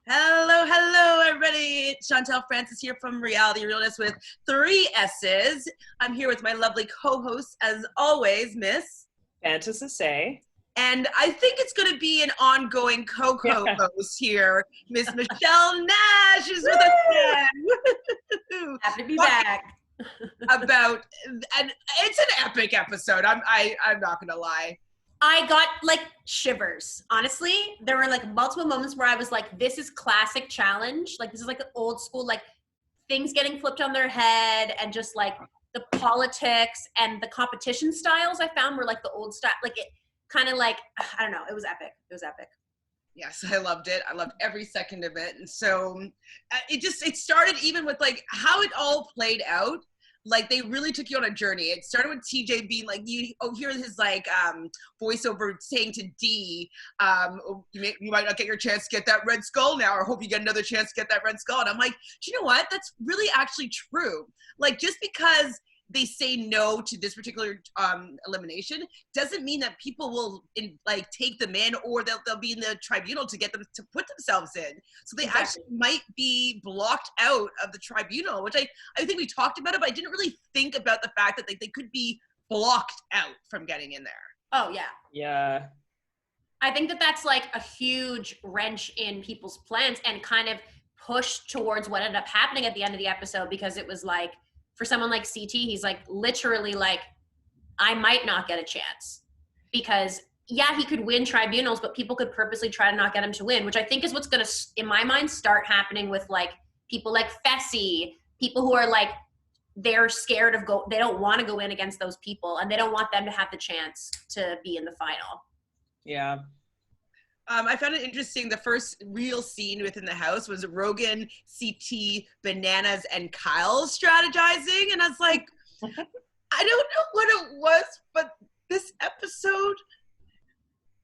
Hello, everybody. It's Chantele Francis here from Reality Realnesss with 3 S's. I'm here with my lovely co-host, as always, Miss Fanta Sesay. And I think it's going to be an ongoing co-host here, Miss Michelle Nash is with us again. Happy to be back. About, and it's an epic episode. I'm not going to lie. I got like shivers. Honestly, there were like multiple moments where I was like, this is classic challenge. Like this is like the old school, like things getting flipped on their head and just like the politics and the competition styles I found were like the old style. Like it kind of like, I don't know. It was epic. It was epic. Yes, I loved it. I loved every second of it. And so it started even with like how it all played out. Like they really took you on a journey. It started with TJ being like, you hear his like voiceover saying to D, you might not get your chance to get that red skull now, or hope you get another chance to get that red skull. And I'm like, do you know what? That's really actually true. Like just because they say no to this particular elimination doesn't mean that people will take them in, or they'll be in the tribunal to get them to put themselves in. So they actually might be blocked out of the tribunal, which I think we talked about it, but I didn't really think about the fact that they could be blocked out from getting in there. Oh yeah. Yeah. I think that's like a huge wrench in people's plans and kind of pushed towards what ended up happening at the end of the episode, because it was like, for someone like CT, he's like literally like, I might not get a chance because yeah, he could win tribunals, but people could purposely try to not get him to win, which I think is what's going to, in my mind, start happening with like people like Fessy, people who are like, they're scared of they don't want to go in against those people and they don't want them to have the chance to be in the final. Yeah. I found it interesting. The first real scene within the house was Rogan, CT, Bananas, and Kyle strategizing. And I was like, I don't know what it was, but this episode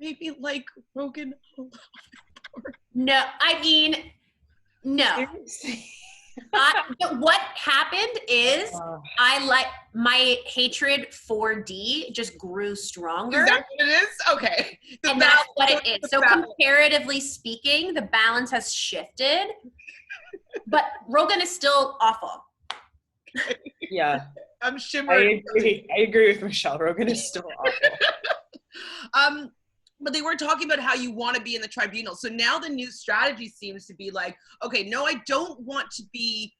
made me like Rogan a lot more. No, I mean, no. What happened is I like my hatred for D just grew stronger. Is that what it is? Okay. And that's what it is. So comparatively speaking, the balance has shifted, but Rogan is still awful. Yeah. I'm shimmering. I agree with Michelle. Rogan is still awful. But they were talking about how you want to be in the tribunal. So now the new strategy seems to be like, okay, no, I don't want to be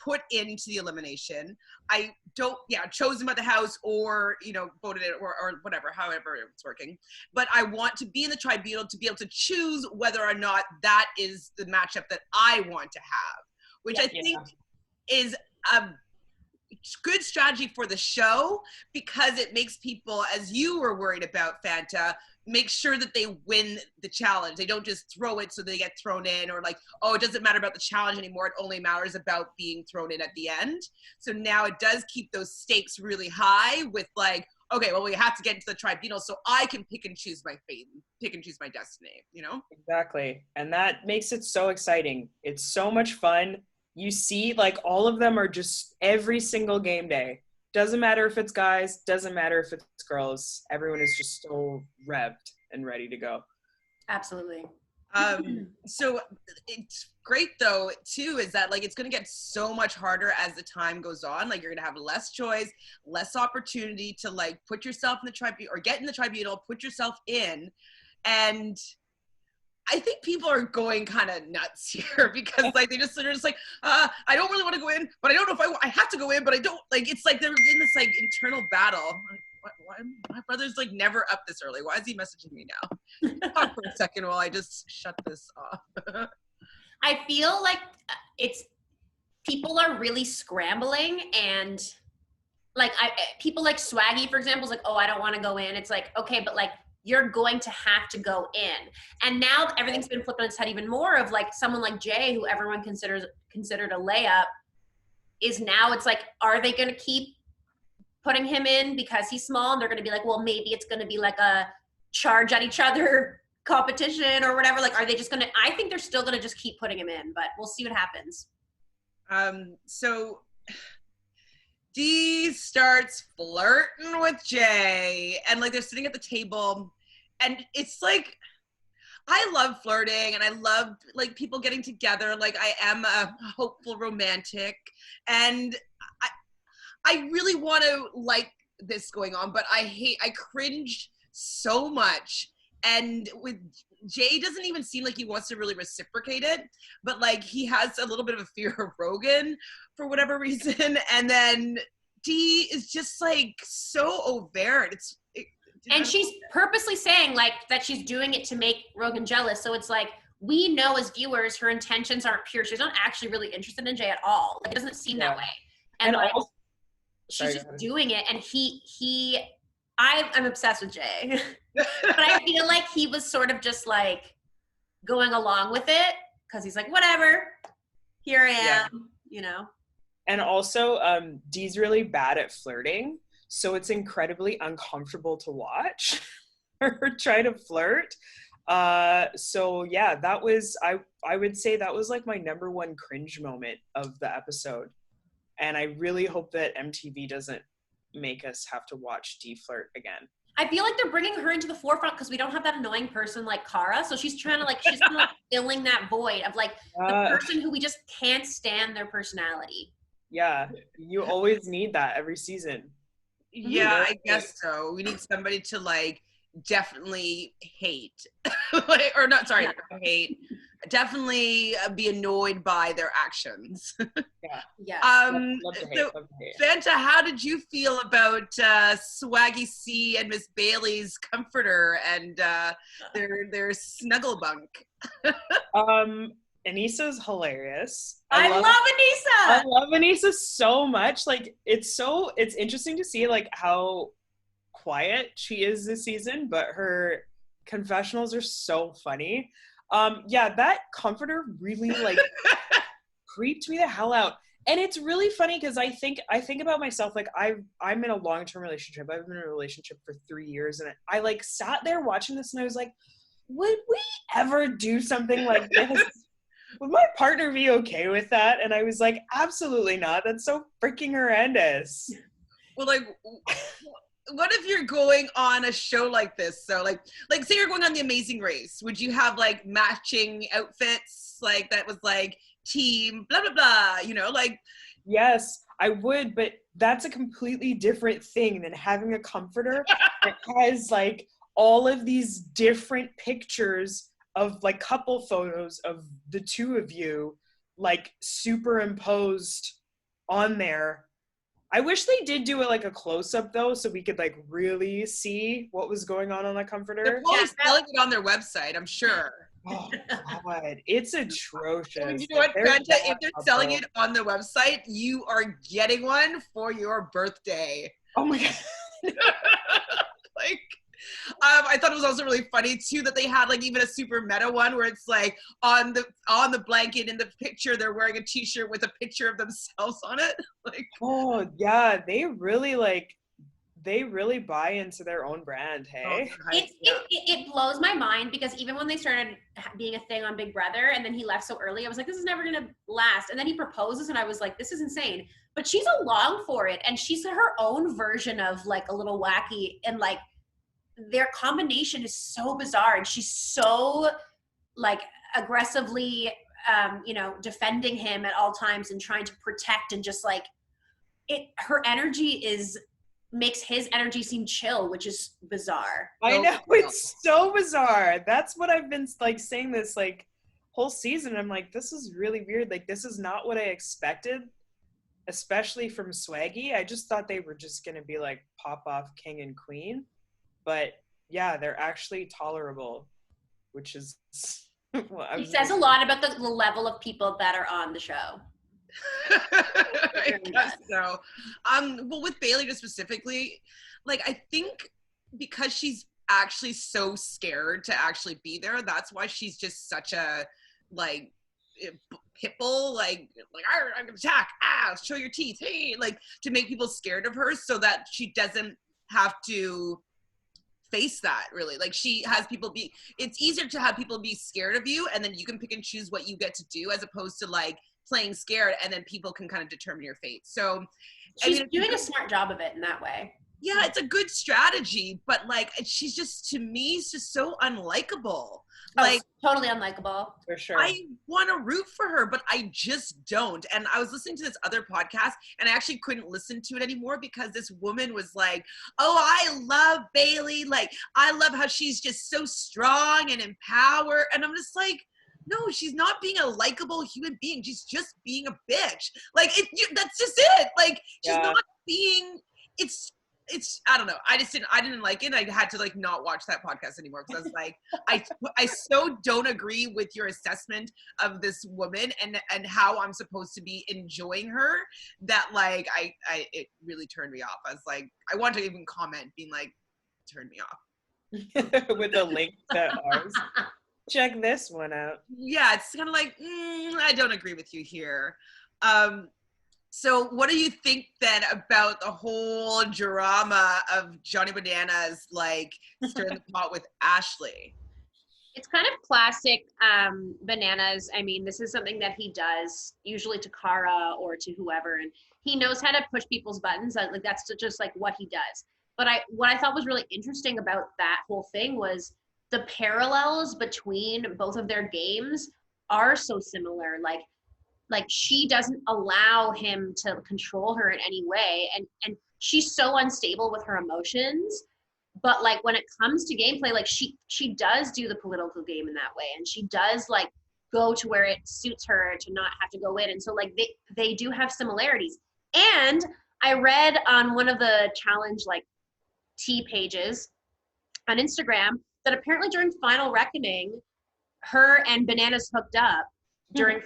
put into the elimination. I don't, chosen by the house or, voted it or whatever, however it's working. But I want to be in the tribunal to be able to choose whether or not that is the matchup that I want to have, which I think is a good strategy for the show, because it makes people, as you were worried about, Fanta, make sure that they win the challenge. They don't just throw it so they get thrown in, or like, oh, it doesn't matter about the challenge anymore. It only matters about being thrown in at the end. So now it does keep those stakes really high with like, okay, well, we have to get into the tribunal so I can pick and choose my fate, pick and choose my destiny, Exactly. And that makes it so exciting. It's so much fun. You see, like, all of them are just every single game day. Doesn't matter if it's guys, doesn't matter if it's girls. Everyone is just so revved and ready to go. Absolutely. So it's great though, too, is that like, it's going to get so much harder as the time goes on. Like you're going to have less choice, less opportunity to like put yourself in the tribunal or get in the tribunal, put yourself in. And I think people are going kind of nuts here because like they're just like, I don't really want to go in, but I don't know if I have to go in, but I don't, like, it's like they're in this like internal battle. Why my brother's like never up this early? Why is he messaging me now? Talk for a second while I just shut this off. I feel like people are really scrambling, and like people like Swaggy, for example, is like, oh, I don't want to go in. It's like, okay, but like, you're going to have to go in. And now everything's been flipped on its head even more, of like someone like Jay, who everyone considered a layup, is now it's like, are they going to keep putting him in because he's small? And they're going to be like, well, maybe it's going to be like a charge at each other competition or whatever. Like, are they just going to, I think they're still going to just keep putting him in, but we'll see what happens. So D starts flirting with Jay, and like they're sitting at the table, and it's like, I love flirting and I love like people getting together. Like I am a hopeful romantic and I really want to like this going on, but I cringe so much. And with Jay doesn't even seem like he wants to really reciprocate it, but like he has a little bit of a fear of Rogan for whatever reason. And then Dee is just like so overt. And she's purposely saying like that she's doing it to make Rogan jealous. So it's like, we know as viewers, her intentions aren't pure. She's not actually really interested in Jay at all. Like, it doesn't seem that way. And like, also, she's just doing it. And I'm obsessed with Jay. But I feel like he was sort of just like going along with it because he's like, whatever, here I am, you know? And also, Dee's really bad at flirting. So it's incredibly uncomfortable to watch her try to flirt. So yeah, that was, I would say that was like my number one cringe moment of the episode. And I really hope that MTV doesn't make us have to watch Dee flirt again. I feel like they're bringing her into the forefront because we don't have that annoying person like Cara. So she's trying to like, she's kind of like filling that void of like the person who we just can't stand their personality. Yeah, you always need that every season. Yeah, I guess so. We need somebody to like definitely hate, like, or not. Sorry, not hate. Definitely be annoyed by their actions. Yeah. Love to hate, So, love to hate. Fanta, how did you feel about Swaggy C and Miss Bailey's comforter and their snuggle bunk? Anissa's hilarious. I love Anissa. I love Anissa so much. Like it's interesting to see like how quiet she is this season, but her confessionals are so funny. Yeah, that comforter really like creeped me the hell out. And it's really funny because I think about myself, like I'm in a long-term relationship. I've been in a relationship for 3 years and I like sat there watching this and I was like, would we ever do something like this? Would my partner be okay with that? And I was like, absolutely not. That's so freaking horrendous. Well, like, what if you're going on a show like this? So, like say you're going on The Amazing Race. Would you have like matching outfits, like that was like team blah blah blah? You know, like. Yes, I would, but that's a completely different thing than having a comforter that has like all of these different pictures of like couple photos of the two of you like superimposed on there. I wish they did do it like a close-up though so we could like really see what was going on the comforter. They're probably selling it on their website, I'm sure. Oh God, it's atrocious. And you know what, Fanta, if they're selling it on the website, you are getting one for your birthday. Oh my God. Like, I thought it was also really funny too that they had like even a super meta one where it's like on the blanket in the picture they're wearing a t-shirt with a picture of themselves on it. Like, oh yeah, they really buy into their own brand. Hey, it blows my mind because even when they started being a thing on Big Brother and then he left so early, I was like, this is never gonna last. And then he proposes and I was like, this is insane. But she's along for it and she's her own version of like a little wacky, and like their combination is so bizarre and she's so like aggressively defending him at all times and trying to protect, and just like her energy makes his energy seem chill, which is bizarre. I know, it's so bizarre. That's what I've been like saying this like whole season. I'm like, this is really weird. Like this is not what I expected, especially from Swaggy. I just thought they were just gonna be like pop off king and queen. But yeah, they're actually tolerable, which is well, it says a lot about the level of people that are on the show. I guess so. Well, with Bailey just specifically, like I think because she's actually so scared to actually be there, that's why she's just such a like pitbull, like I'm gonna attack, show your teeth, hey, like to make people scared of her so that she doesn't have to face that really. Like she has people it's easier to have people be scared of you and then you can pick and choose what you get to do as opposed to like playing scared and then people can kind of determine your fate. So she's doing a smart job of it in that way. yeah, it's a good strategy, but like she's just, to me, it's just so unlikable. Like, totally unlikable. For sure. I want to root for her, but I just don't. And I was listening to this other podcast, and I actually couldn't listen to it anymore because this woman was like, oh, I love Bailey. Like, I love how she's just so strong and empowered. And I'm just like, no, she's not being a likable human being. She's just being a bitch. Like, that's just it. Like, she's not being, it's I don't know. I didn't like it. I had to like not watch that podcast anymore because I was like, I so don't agree with your assessment of this woman and how I'm supposed to be enjoying her, that like it really turned me off. I was like, I want to even comment being like, turn me off. With a link to ours. Check this one out. Yeah, it's kind of like, I don't agree with you here. So what do you think then about the whole drama of Johnny Bananas like stirring the pot with Ashley? It's kind of classic Bananas. I mean, this is something that he does usually to Cara or to whoever, and he knows how to push people's buttons. Like that's just like what he does. But what I thought was really interesting about that whole thing was the parallels between both of their games are so similar. Like she doesn't allow him to control her in any way, and she's so unstable with her emotions, but like when it comes to gameplay, like she does do the political game in that way, and she does like go to where it suits her to not have to go in, and so like they do have similarities. And I read on one of the challenge like T pages on Instagram that apparently during Final Reckoning her and Bananas hooked up during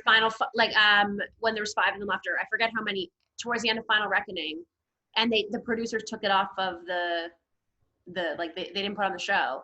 when there was 5 of them left, or I forget how many, towards the end of Final Reckoning, and the producers took it off of the like they didn't put on the show,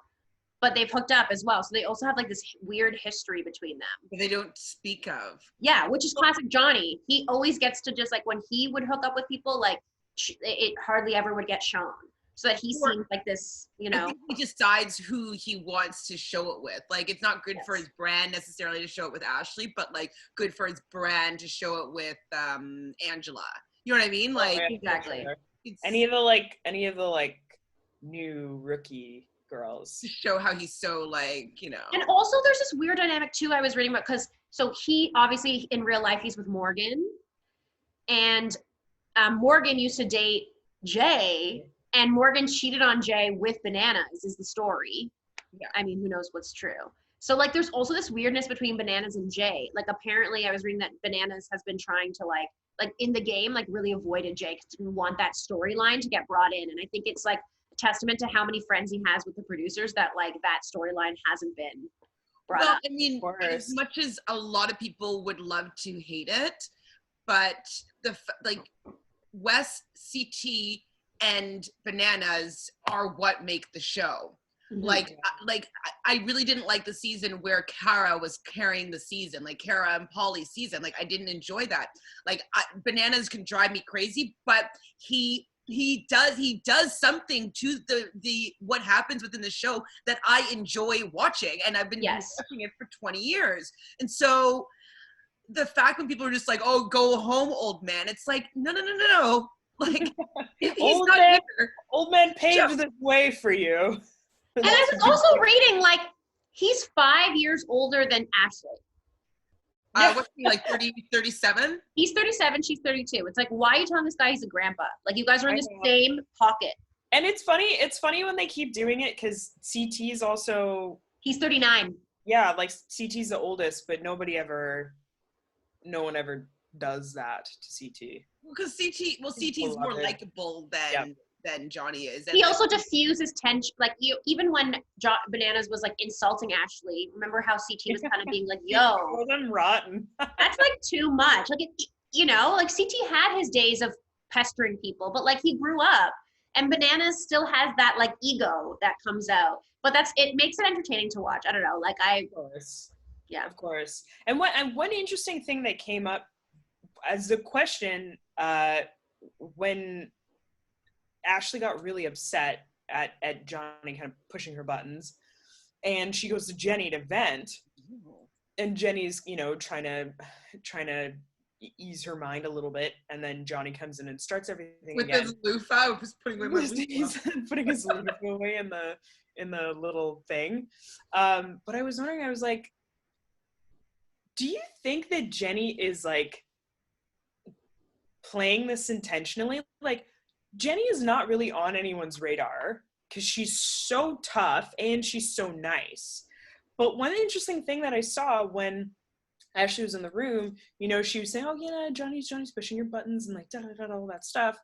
but they've hooked up as well, so they also have like this weird history between them They don't speak of. Yeah, which is classic Johnny. He always gets to just like when he would hook up with people, like it hardly ever would get shown, so that he seems like this, you know. I think he decides who he wants to show it with. Like, it's not good for his brand necessarily to show it with Ashley, but like good for his brand to show it with Angela. You know what I mean? Like, exactly. Sure. Any of the like new rookie girls to show how he's so like, you know. And also there's this weird dynamic too I was reading about, because so he obviously in real life he's with Morgan, and Morgan used to date Jay, and Morgan cheated on Jay with Bananas is the story. Yeah. I mean, who knows what's true. So like there's also this weirdness between Bananas and Jay. Like apparently I was reading that Bananas has been trying to like in the game, like really avoided Jay because didn't want that storyline to get brought in. And I think it's like a testament to how many friends he has with the producers that like that storyline hasn't been brought up. I mean, as much as a lot of people would love to hate it, but like Wes, CT, and Bananas are what make the show. Mm-hmm. Like I really didn't like the season where Cara was carrying the season, like Cara and Polly's season. Like I didn't enjoy that. Like Bananas can drive me crazy, but he does something to the what happens within the show that I enjoy watching, and I've been watching it for 20 years. And so the fact when people are just like, "Oh, go home, old man," it's like, no. Like old man paved the way for you. And I was also reading, like, he's 5 years older than Ashley. What's he, like 37? He's 37, she's 32. It's like, why are you telling this guy he's a grandpa? Like, you guys are in the same pocket. And it's funny when they keep doing it, because CT's also... He's 39. Yeah, like, CT's the oldest, but no one ever does that to CT. Because CT's more likable than Johnny is. And he also diffuses tension. Like even when Bananas was like insulting Ashley, remember how CT was kind of being like, "Yo, I'm rotten." That's like too much. Like like CT had his days of pestering people, but like he grew up, and Bananas still has that like ego that comes out. But it makes it entertaining to watch. I don't know. Like of course. Yeah, of course. And one interesting thing that came up as a question when Ashley got really upset at Johnny kind of pushing her buttons, and she goes to Jenny to vent, and Jenny's trying to ease her mind a little bit, and then Johnny comes in and starts everything with again. his loofah, just putting away my He's loofah. putting his loofah away in the little thing. But I was wondering, I was like, do you think that Jenny is like playing this intentionally? Like, Jenny is not really on anyone's radar because she's so tough and she's so nice. But one interesting thing that I saw when Ashley was in the room, you know, she was saying, oh yeah, Johnny's pushing your buttons and like da da da all that stuff.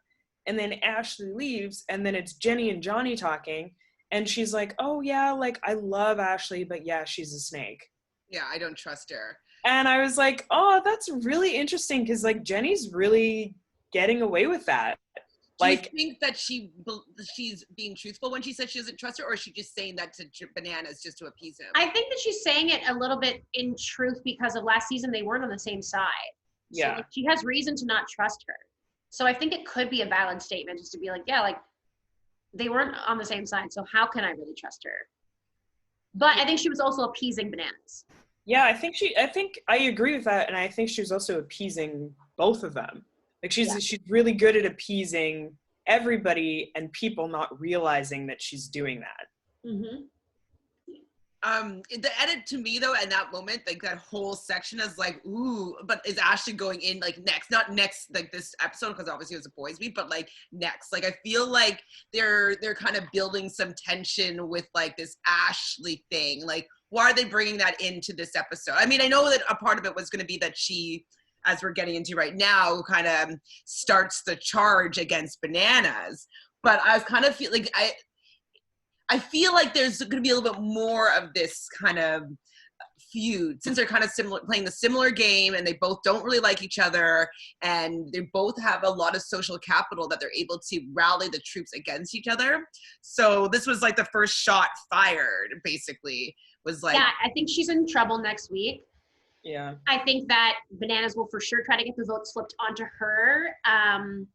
And then Ashley leaves, and then it's Jenny and Johnny talking, and she's like, oh yeah, like I love Ashley, but yeah, she's a snake. Yeah, I don't trust her. And I was like, oh, that's really interesting, because like Jenny's really getting away with that. Do Like, you think that she's being truthful when she says she doesn't trust her, or is she just saying that to Bananas just to appease him? I think that she's saying it a little bit in truth because of last season they weren't on the same side. yeah. So like, she has reason to not trust her. So I think it could be a valid statement just to be like, yeah, like they weren't on the same side, so how can I really trust her? But I think she was also appeasing Bananas. Yeah, I think I agree with that, and I think she was also appeasing both of them. Like she's really good at appeasing everybody and people not realizing that she's doing that. Mm-hmm. The edit to me though, in that moment, like that whole section is like, ooh, but is Ashley going in like next? Not next, like this episode, because obviously it was a boys' week, but like next. Like I feel like they're kind of building some tension with like this Ashley thing. Like, why are they bringing that into this episode? I mean, I know that a part of it was going to be that she, as we're getting into right now, kind of starts the charge against Bananas. But I was kind of feel like I feel like there's going to be a little bit more of this kind of feud, since they're kind of playing the similar game, and they both don't really like each other, and they both have a lot of social capital that they're able to rally the troops against each other. So this was like the first shot fired, basically, was like... Yeah, I think she's in trouble next week. Yeah. I think that Bananas will for sure try to get the votes flipped onto her. And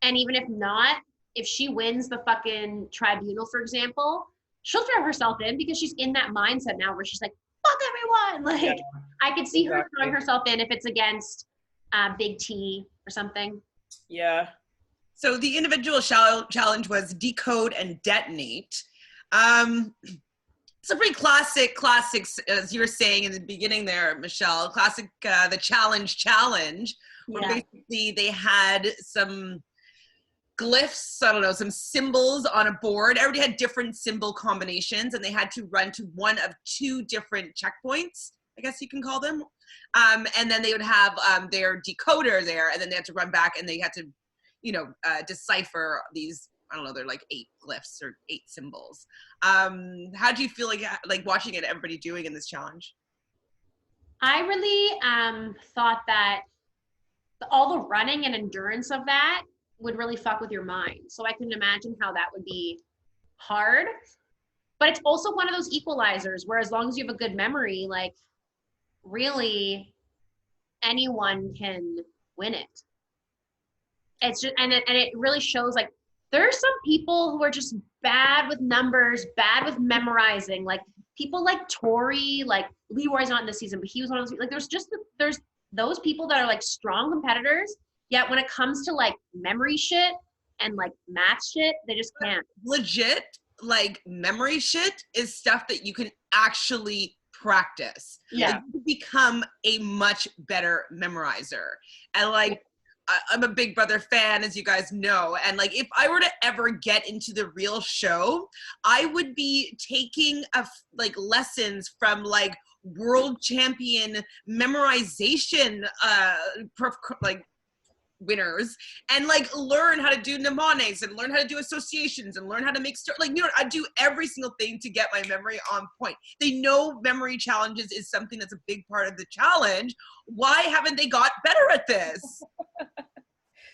even if not, if she wins the fucking tribunal, for example, she'll throw herself in because she's in that mindset now where she's like, fuck everyone. Like, yeah, I could see her throwing herself in if it's against Big T or something. Yeah. So the individual challenge was decode and detonate. It's a pretty classic, as you were saying in the beginning there, Michelle, classic, the challenge, where basically they had some glyphs, I don't know, some symbols on a board. Everybody had different symbol combinations, and they had to run to one of two different checkpoints, I guess you can call them. And then they would have their decoder there, and then they had to run back, and they had to, decipher these, I don't know, they're like 8 glyphs or 8 symbols. How do you feel like watching it, everybody doing in this challenge? I really thought that all the running and endurance of that would really fuck with your mind. So I can imagine how that would be hard. But it's also one of those equalizers where as long as you have a good memory, like really anyone can win it. It's just, and it really shows like there are some people who are just bad with numbers, bad with memorizing. Like people like Tori, like Leroy's not in this season, but he was one of those, like there's those people that are like strong competitors, yet when it comes to like memory shit and like math shit, they just can't. Legit, like memory shit is stuff that you can actually practice. Yeah. Like, you become a much better memorizer. And like, I'm a Big Brother fan, as you guys know, and like if I were to ever get into the real show, I would be taking like lessons from like world champion memorization like winners, and like learn how to do mnemonics and learn how to do associations and learn how to make I do every single thing to get my memory on point. They know memory challenges is something that's a big part of the challenge. Why haven't they got better at this?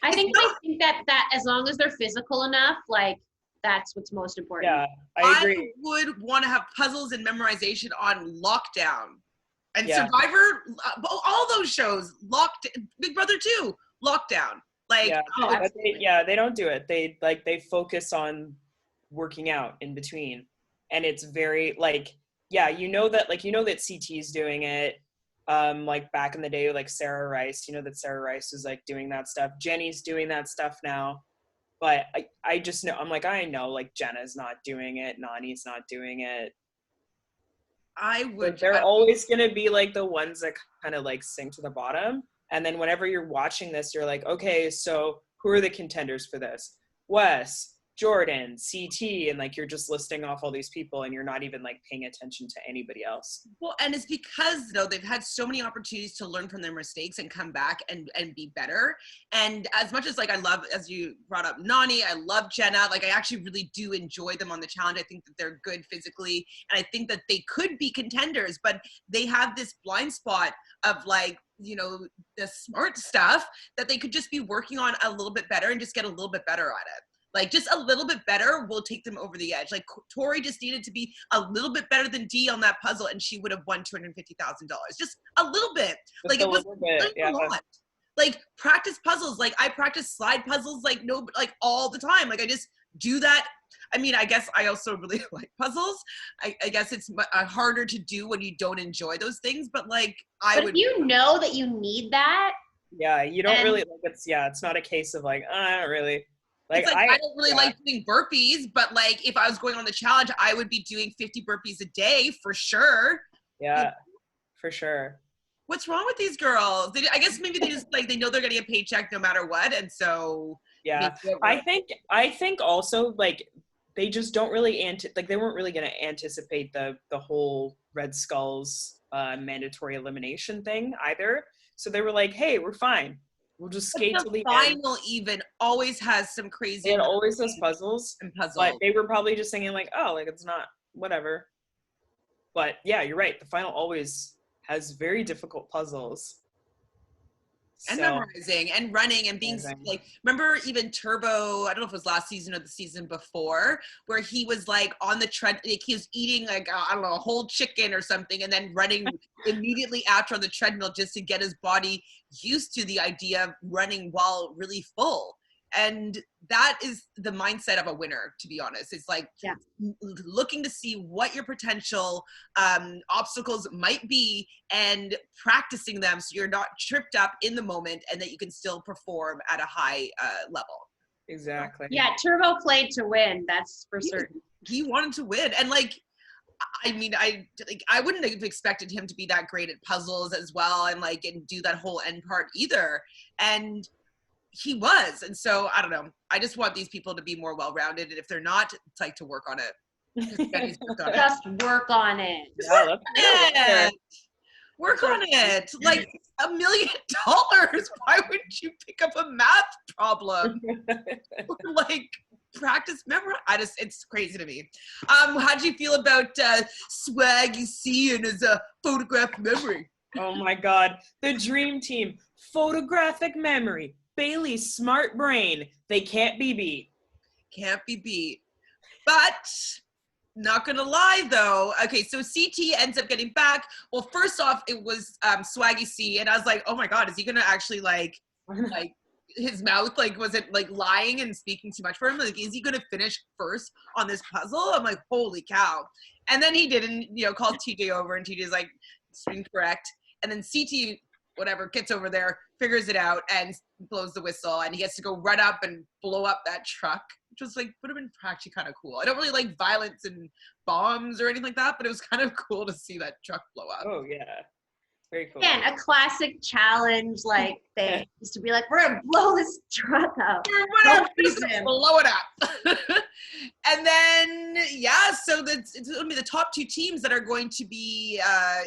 I think that as long as they're physical enough, like that's what's most important. Yeah, I agree. I would want to have puzzles and memorization on lockdown. And Survivor, all those shows, Big Brother 2, lockdown. Like, they don't do it. They focus on working out in between, and it's very like, that CT is doing it. like back in the day, like Sarah Rice, you know, that Sarah Rice was like doing that stuff. Jenny's doing that stuff now. But I just know, I'm like, I know like Jenna's not doing it. Nani's not doing it. But they're always going to be like the ones that kind of like sink to the bottom. And then whenever you're watching this, you're like, okay, so who are the contenders for this? Wes, Jordan, CT, and like you're just listing off all these people and you're not even like paying attention to anybody else. Well, and it's because though they've had so many opportunities to learn from their mistakes and come back and be better. And as much as like I love, as you brought up, Nani, I love Jenna, like I actually really do enjoy them on the challenge. I think that they're good physically and I think that they could be contenders, but they have this blind spot of like, you know, the smart stuff that they could just be working on a little bit better and just get a little bit better at it. Like just a little bit better will take them over the edge. Like Tori just needed to be a little bit better than Dee on that puzzle and she would have won $250,000. Just a little bit. Just like it was yeah. a lot. Like practice puzzles. Like I practice slide puzzles like all the time. Like I just do that. I mean, I guess I also really like puzzles. I guess it's harder to do when you don't enjoy those things, but like if you know that you need that. Yeah, you don't really like it's not a case of like, I don't really. Like, it's like I don't really like doing burpees, but like if I was going on the challenge, I would be doing 50 burpees a day for sure. Yeah, for sure. What's wrong with these girls? I guess maybe they just like they know they're getting a paycheck no matter what, and so yeah. I think also like they just don't really they weren't really going to anticipate the whole Red Skulls mandatory elimination thing either. So they were like, hey, we're fine. We'll just skate to the final end. Even always has some crazy. It always has puzzles. And puzzles. But they were probably just thinking like, oh, like it's not whatever. But yeah, you're right. The final always has very difficult puzzles. And memorizing and running and being like, remember even Turbo, I don't know if it was last season or the season before, where he was like on the tread, like he was eating like, I don't know, a whole chicken or something and then running immediately after on the treadmill just to get his body used to the idea of running while really full. And that is the mindset of a winner, to be honest. It's like looking to see what your potential obstacles might be and practicing them so you're not tripped up in the moment and that you can still perform at a high level. Exactly. Yeah, Turbo played to win. That's for certain. He wanted to win. And like, I mean, I wouldn't have expected him to be that great at puzzles as well and like and do that whole end part either. And he was. And so I don't know, I just want these people to be more well-rounded, and if they're not, it's like to work on it. Just work on it. Work on it. Like $1 million, why wouldn't you pick up a math problem or like practice memory? It's crazy to me. How'd you feel about Swaggy seeing as a photographic memory? Oh my god, the dream team, photographic memory, Bailey's smart brain. They can't be beat. Can't be beat. But not gonna lie though. Okay, so CT ends up getting back. Well, first off, it was Swaggy C, and I was like, oh my god, is he gonna actually like his mouth, like, was it like lying and speaking too much for him? Like, is he gonna finish first on this puzzle? I'm like, holy cow. And then he didn't, called TJ over, and TJ's like, it's incorrect. And then CT, whatever, gets over there, figures it out, and blows the whistle, and he gets to go run up and blow up that truck, which was like, would have been actually kind of cool. I don't really like violence and bombs or anything like that, but it was kind of cool to see that truck blow up. Oh yeah, very cool. Again, a classic challenge like thing is to be like, we're gonna blow this truck up. We're gonna blow it up. And then so it's gonna be the top two teams that are going to be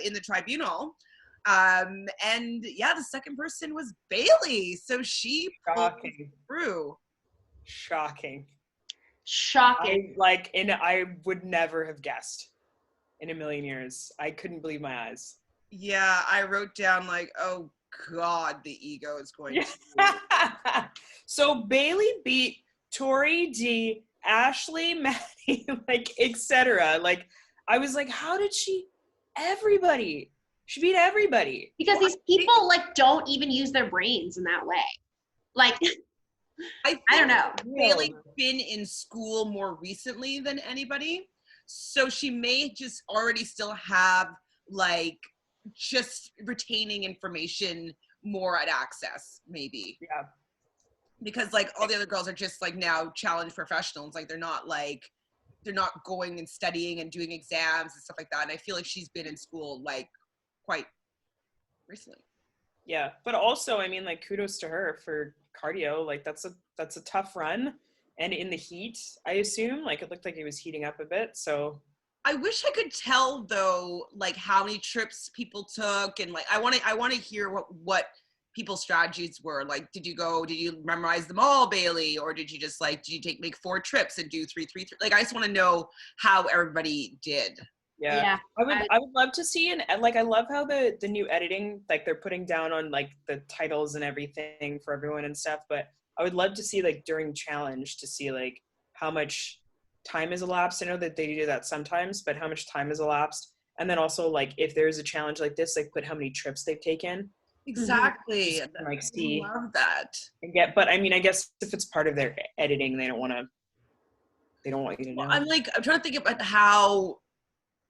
in the tribunal. And the second person was Bailey, so she pulled through. Shocking. I would never have guessed in a million years. I couldn't believe my eyes. Yeah, I wrote down like, oh god, the ego is going to So Bailey beat Tori D, Ashley, Maddie, etc. Like, I was like, how did she She beat everybody. Because these people don't even use their brains in that way. Like, I don't know. Bailey's been in school more recently than anybody, so she may just already still have just retaining information more at Access, maybe. Yeah. Because like all the other girls are just like now challenge professionals. Like they're not going and studying and doing exams and stuff like that. And I feel like she's been in school like quite recently. Yeah, but also, I mean, like, kudos to her for cardio. Like, that's a tough run, and in the heat, I assume, like, it looked like it was heating up a bit. So I wish I could tell though, like how many trips people took, and like I want to hear what people's strategies were. Like, did you memorize them all, Bailey, or did you just like did you make 4 trips and do 3, 3, 3? Like, I just want to know how everybody did. yeah, I would love to see, and like, I love how the new editing, like, they're putting down on like the titles and everything for everyone and stuff. But I would love to see, like, during challenge, to see like how much time has elapsed. I know that they do that sometimes, but how much time has elapsed, and then also like if there's a challenge like this, like put how many trips they've taken. Exactly. Just, like, see, I love that. and get. But I mean, I guess if it's part of their editing, they don't want you to know. Well, I'm trying to think about how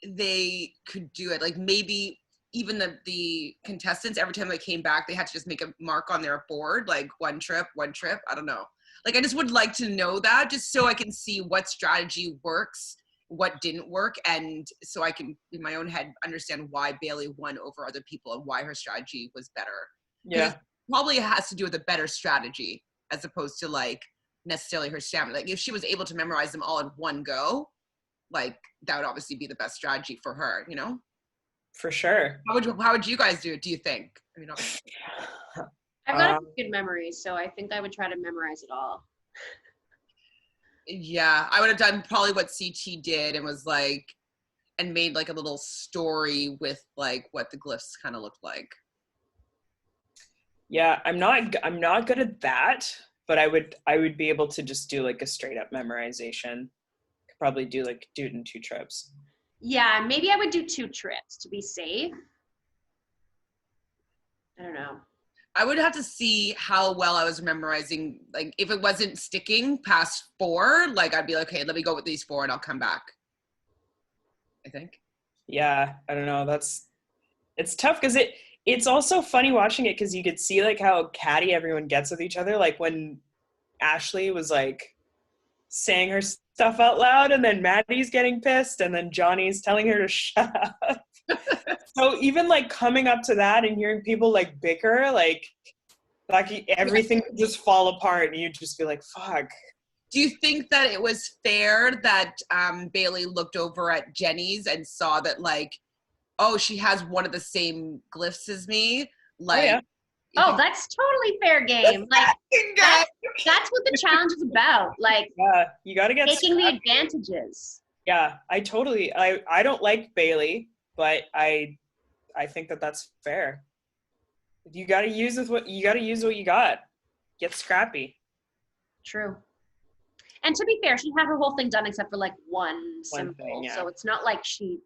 they could do it. Like maybe even the contestants, every time they came back, they had to just make a mark on their board, like one trip. I don't know. Like, I just would like to know that, just so I can see what strategy works, what didn't work, and so I can, in my own head, understand why Bailey won over other people and why her strategy was better. Yeah. Probably has to do with a better strategy as opposed to like necessarily her stamina. Like if she was able to memorize them all in one go, like that would obviously be the best strategy for her, you know? For sure. How would you guys do it, do you think? I mean, obviously. I've got a good memory, so I think I would try to memorize it all. Yeah, I would have done probably what CT did and was like, and made like a little story with like what the glyphs kind of looked like. Yeah, I'm not good at that, but I would be able to just do like a straight up memorization. Could probably do it in 2 trips. Yeah, maybe I would do 2 trips to be safe. I don't know. I would have to see how well I was memorizing. Like if it wasn't sticking past 4, like I'd be like, okay, let me go with these 4 and I'll come back, I think. Yeah, I don't know. It's tough because it's also funny watching it because you could see like how catty everyone gets with each other. Like when Ashley was like saying her stuff out loud, and then Maddie's getting pissed, and then Johnny's telling her to shut up. So even like coming up to that and hearing people like bicker, like everything would just fall apart, and you'd just be like, fuck. Do you think that it was fair that Bailey looked over at Jenny's and saw that like, oh, she has one of the same glyphs as me? Like, yeah. Oh, that's totally fair game. Like that's what the challenge is about. Like, yeah, you got to get taking the advantages. Yeah, I don't like Bailey, but I think that that's fair. You got to use what you got. Get scrappy. True. And to be fair, she had her whole thing done except for like one symbol. Thing, yeah. So it's not like she.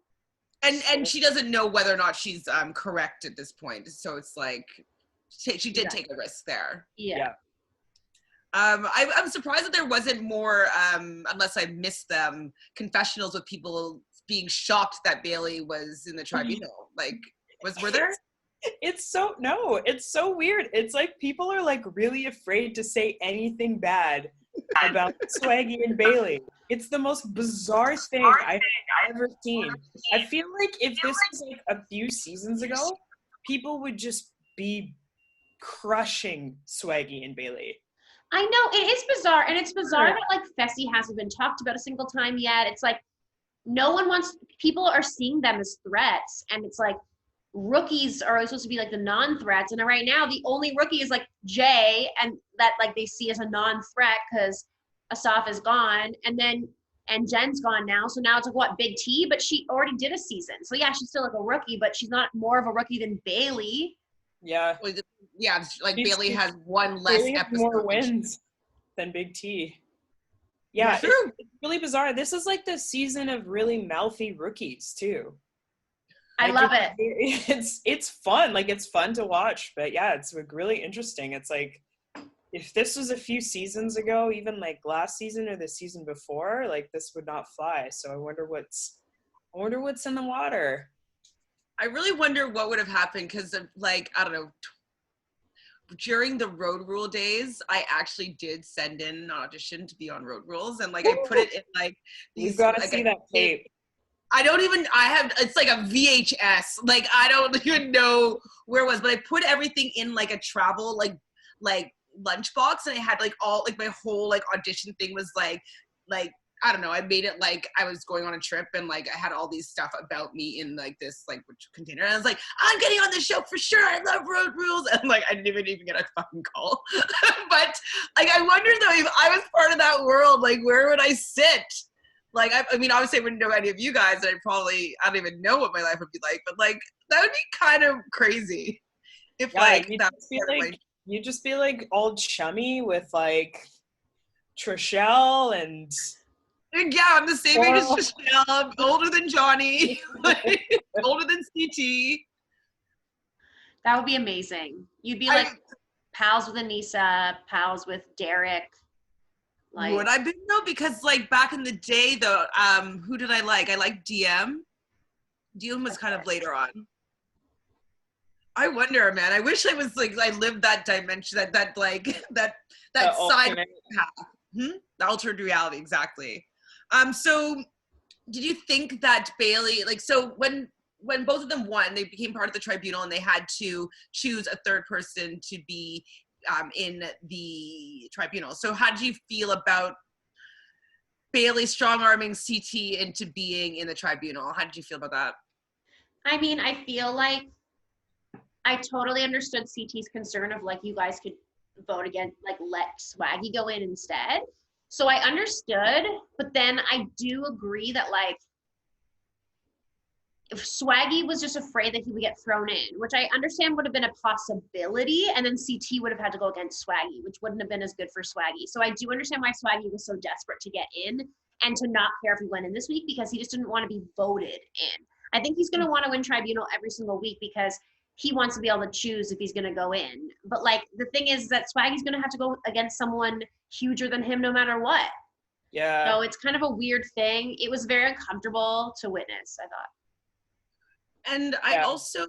And she doesn't know whether or not she's correct at this point. So it's like she did take a risk there. Yeah. I'm surprised that there wasn't more, unless I missed them, confessionals with people being shocked that Bailey was in the tribunal. Like, were there? It's so weird. It's like people are like really afraid to say anything bad about Swaggy and Bailey. It's the most bizarre thing I've ever seen. I feel like if this was like a few seasons ago, people would just be crushing Swaggy and Bailey. I know, it is bizarre, and it's bizarre that like Fessy hasn't been talked about a single time yet. It's like people are seeing them as threats, and it's like rookies are supposed to be like the non-threats, and right now the only rookie is like Jay, and that like they see as a non-threat because Asaf is gone, and Jen's gone now, so now it's like what, Big T, but she already did a season, so yeah, she's still like a rookie, but she's not more of a rookie than Bailey. Yeah. Yeah, like Bailey has one less episode. More wins than Big T. Yeah, it's really bizarre. This is like the season of really mouthy rookies too. I love it. It's fun. Like, it's fun to watch, but yeah, it's like really interesting. It's like if this was a few seasons ago, even like last season or the season before, like this would not fly. So I wonder what's in the water. I really wonder what would have happened because of like, I don't know, during the Road Rule days, I actually did send in an audition to be on Road Rules, and like I put it in like these. You've got to like, see that tape. it's like a VHS. Like I don't even know where it was, but I put everything in like a travel like lunchbox, and I had like all like my whole like audition thing was like I don't know, I made it like I was going on a trip, and like I had all these stuff about me in like this like container, and I was like, I'm getting on this show for sure, I love Road Rules, and like I didn't even get a fucking call. But like I wonder though, if I was part of that world, like where would I sit? Like I mean obviously I wouldn't know any of you guys, and I don't even know what my life would be like, but like that would be kind of crazy if like that was part of my. You'd just be like all chummy with like Trishelle and. Yeah, I'm the same age as Michelle. I'm older than Johnny, like, older than CT. That would be amazing. You'd be like pals with Anissa, pals with Derek. Like, would I be though? Because like back in the day though, who did I like? I liked DM. DM was kind of later on. I wonder, man. I wish I was like I lived that dimension, that side path. The altered reality, exactly. So did you think that Bailey, like, so when both of them won, they became part of the tribunal and they had to choose a third person to be in the tribunal. So how did you feel about Bailey strong-arming CT into being in the tribunal? How did you feel about that? I mean, I feel like I totally understood CT's concern of like, you guys could vote again, like let Swaggy go in instead. So I understood, but then I do agree that like, if Swaggy was just afraid that he would get thrown in, which I understand would have been a possibility, and then CT would have had to go against Swaggy, which wouldn't have been as good for Swaggy. So I do understand why Swaggy was so desperate to get in and to not care if he went in this week, because he just didn't want to be voted in. I think he's going to want to win tribunal every single week because he wants to be able to choose if he's going to go in. But like, the thing is that Swaggy's going to have to go against someone huger than him no matter what. Yeah. So it's kind of a weird thing. It was very uncomfortable to witness, I thought. And I also,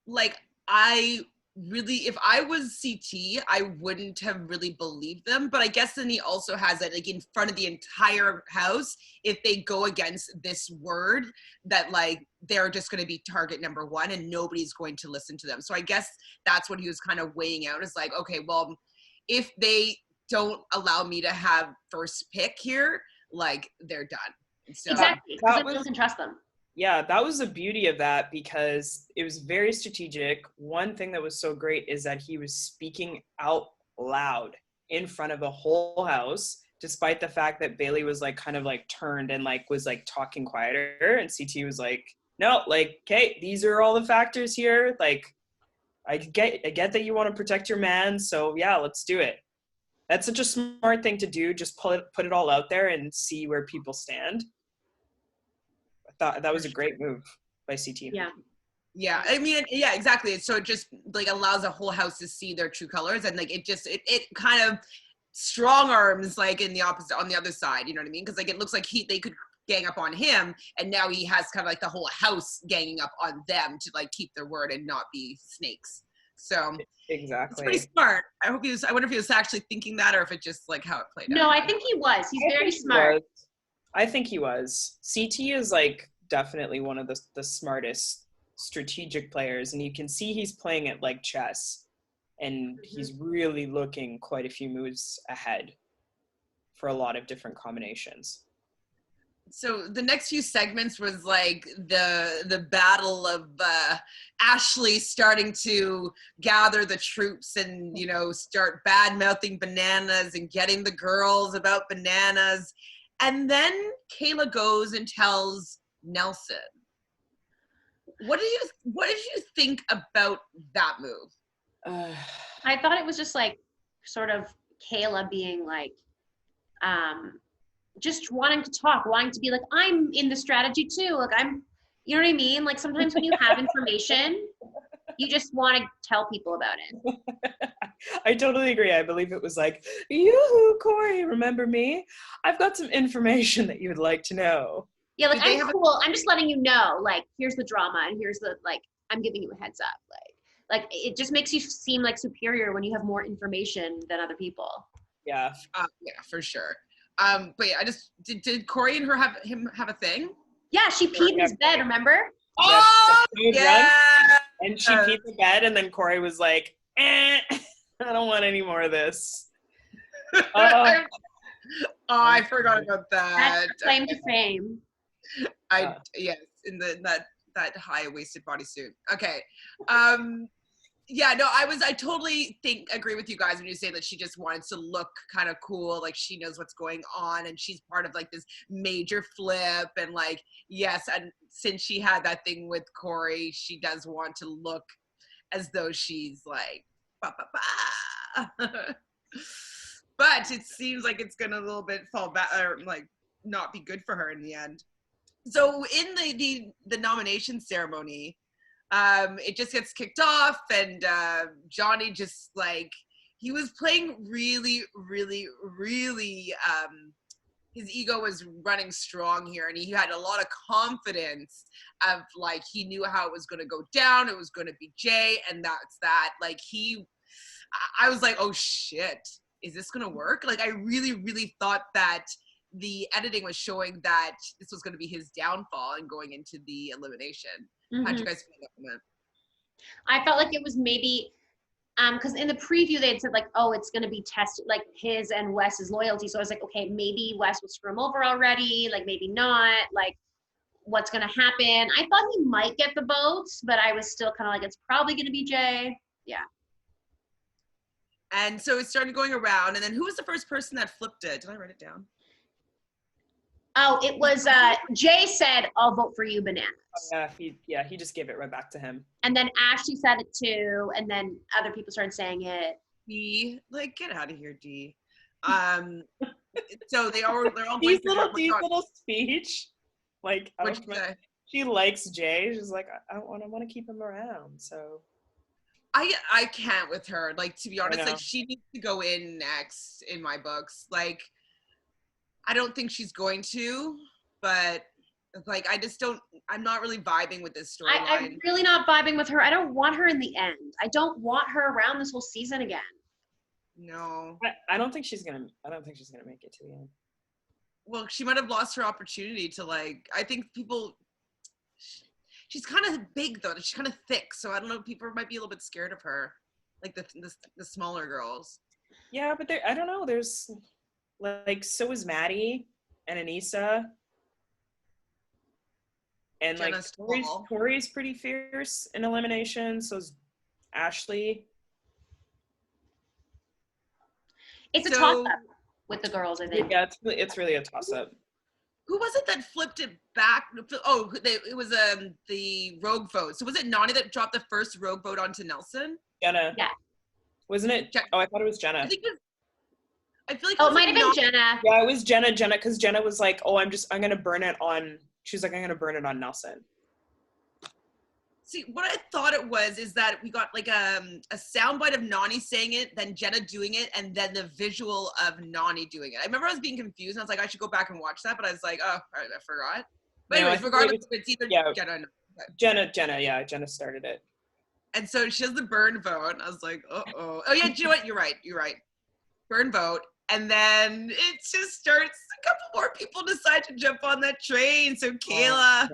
like, if I was CT, I wouldn't have really believed them. But I guess then he also has it, like, in front of the entire house, if they go against this word, that, like, they're just going to be target number one and nobody's going to listen to them. So I guess that's what he was kind of weighing out, is like, okay, well, if they don't allow me to have first pick here, like, they're done. So, exactly, because everyone can trust them. Yeah, that was the beauty of that, because it was very strategic. One thing that was so great is that he was speaking out loud in front of the whole house, despite the fact that Bailey was like kind of like turned and like was like talking quieter, and CT was like, no, like, okay, these are all the factors here. Like, I get that you want to protect your man, so yeah, let's do it. That's such a smart thing to do. Just put it all out there and see where people stand. That was a great move by CT. Yeah, I mean, yeah, exactly. So it just like allows the whole house to see their true colors, and like it kind of strong arms like in the opposite on the other side. You know what I mean? Because like it looks like they could gang up on him, and now he has kind of like the whole house ganging up on them to like keep their word and not be snakes. So exactly, it's pretty smart. I wonder if he was actually thinking that, or if it just like how it played out. No, I think he was. He's very smart. I think he was. CT is like definitely one of the smartest strategic players, and you can see he's playing it like chess, and he's really looking quite a few moves ahead for a lot of different combinations. So the next few segments was like the battle of Ashley starting to gather the troops and, you know, start bad-mouthing bananas and getting the girls about bananas. And then Kayla goes and tells Nelson. What did you think about that move? I thought it was just like sort of Kayla being like, just wanting to talk, wanting to be like, I'm in the strategy too. Like you know what I mean? Like sometimes when you have information, you just want to tell people about it. I totally agree. I believe it was like, yoo-hoo, Corey, remember me? I've got some information that you would like to know. Yeah, like, Did they I'm have cool. I'm just letting you know, like, here's the drama and here's the, like, I'm giving you a heads up. Like it just makes you seem like superior when you have more information than other people. Yeah. Yeah, for sure. But yeah, I just did Corey and her have a thing? Yeah, she peed in his bed, remember? Oh, yeah. yeah. And she peed the bed, and then Corey was like, I don't want any more of this. I forgot about that. That's claim to fame. Yes, in that high-waisted bodysuit. Okay. Yeah, no, I totally agree with you guys when you say that she just wants to look kind of cool, like she knows what's going on and she's part of like this major flip, and like, yes, and since she had that thing with Corey, she does want to look as though she's like bah, bah, bah. But it seems like it's gonna a little bit fall back, or like not be good for her in the end. So in the nomination ceremony, it just gets kicked off, and Johnny just like, he was playing really, really, really, his ego was running strong here, and he had a lot of confidence of like, he knew how it was going to go down. It was going to be Jay, and that's that. Like I was like, oh shit, is this going to work? Like, I really, really thought that the editing was showing that this was going to be his downfall and going into the elimination. Mm-hmm. How'd you guys feel about that? I felt like it was maybe, because in the preview they had said like, oh, it's going to be tested, like his and Wes's loyalty. So I was like, okay, maybe Wes will screw him over already, like maybe not, like what's going to happen. I thought he might get the votes, but I was still kind of like, it's probably going to be Jay. Yeah. And so it started going around, and then who was the first person that flipped it? Did I write it down? Oh, it was Jay said, "I'll vote for you, Bananas." Oh, he just gave it right back to him. And then Ashley said it too, and then other people started saying it. D, like, get out of here, D. So they're all D's little speech, like, she likes Jay. She's like, I want to keep him around. So I can't with her. Like, to be honest, like, she needs to go in next in my books. Like, I don't think she's going to, but like, I'm not really vibing with this storyline. I'm really not vibing with her. I don't want her in the end. I don't want her around this whole season again. No. I don't think she's gonna make it to the end. Well, she might have lost her opportunity to, like, I think she's kind of big though. She's kind of thick, so I don't know. People might be a little bit scared of her, like the smaller girls. Yeah, but I don't know. There's like, so is Maddie and Anissa, and Jenna's like Tori's pretty fierce in elimination. So's Ashley. It's a toss-up with the girls, I think. Yeah, it's really a toss-up. Who was it that flipped it back? Oh, it was the rogue vote. So was it Nani that dropped the first rogue vote onto Nelson? Jenna. Yeah. Wasn't it? Oh, I thought it was Jenna. I feel like it might have been Jenna. Yeah, it was Jenna, because Jenna was like, oh, I'm gonna burn it on, she was like, I'm gonna burn it on Nelson. See, what I thought it was is that we got like a soundbite of Nani saying it, then Jenna doing it, and then the visual of Nani doing it. I remember I was being confused, and I was like, I should go back and watch that, but I was like, oh, I forgot. But anyways, regardless, it's either Jenna or Nani. Jenna started it. And so she has the burn vote, and I was like, uh-oh. Oh, yeah, you know what? You're right. Burn vote. And then it just starts, a couple more people decide to jump on that train. So Kayla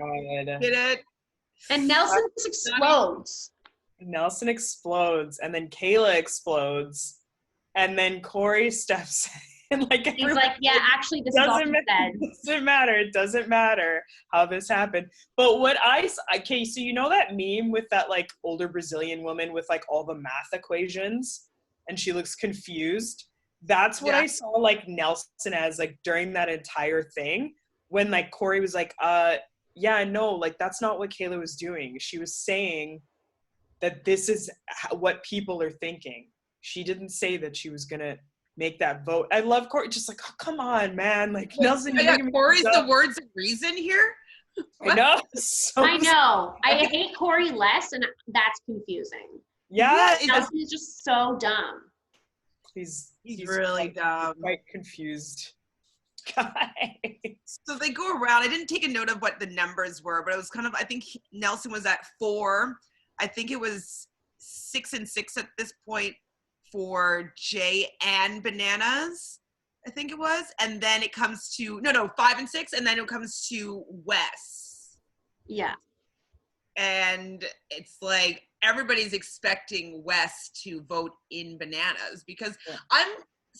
did it. And Nelson just explodes. Nelson explodes, and then Kayla explodes, and then Corey steps in. Like, he's like, yeah, actually, this is all she said. It doesn't matter how this happened. But what okay, so you know that meme with that like older Brazilian woman with like all the math equations, and she looks confused? That's what I saw like Nelson as, like, during that entire thing, when like Corey was like, yeah, no, like, that's not what Kayla was doing. She was saying that this is what people are thinking. She didn't say that she was gonna make that vote. I love Corey. Just like, oh, come on, man. Like, Nelson. Corey's the words of reason here. I know. I know. I hate Corey less, and that's confusing. Yeah, Nelson is just so dumb. He's really dumb. Quite confused. guys. So they go around. I didn't take a note of what the numbers were, but it was kind of, I think Nelson was at 4. I think it was 6 and 6 at this point for Jay and Bananas, I think it was. And then it comes to, no, 5 and 6. And then it comes to Wes. Yeah. And it's like, everybody's expecting Wes to vote in Bananas because I'm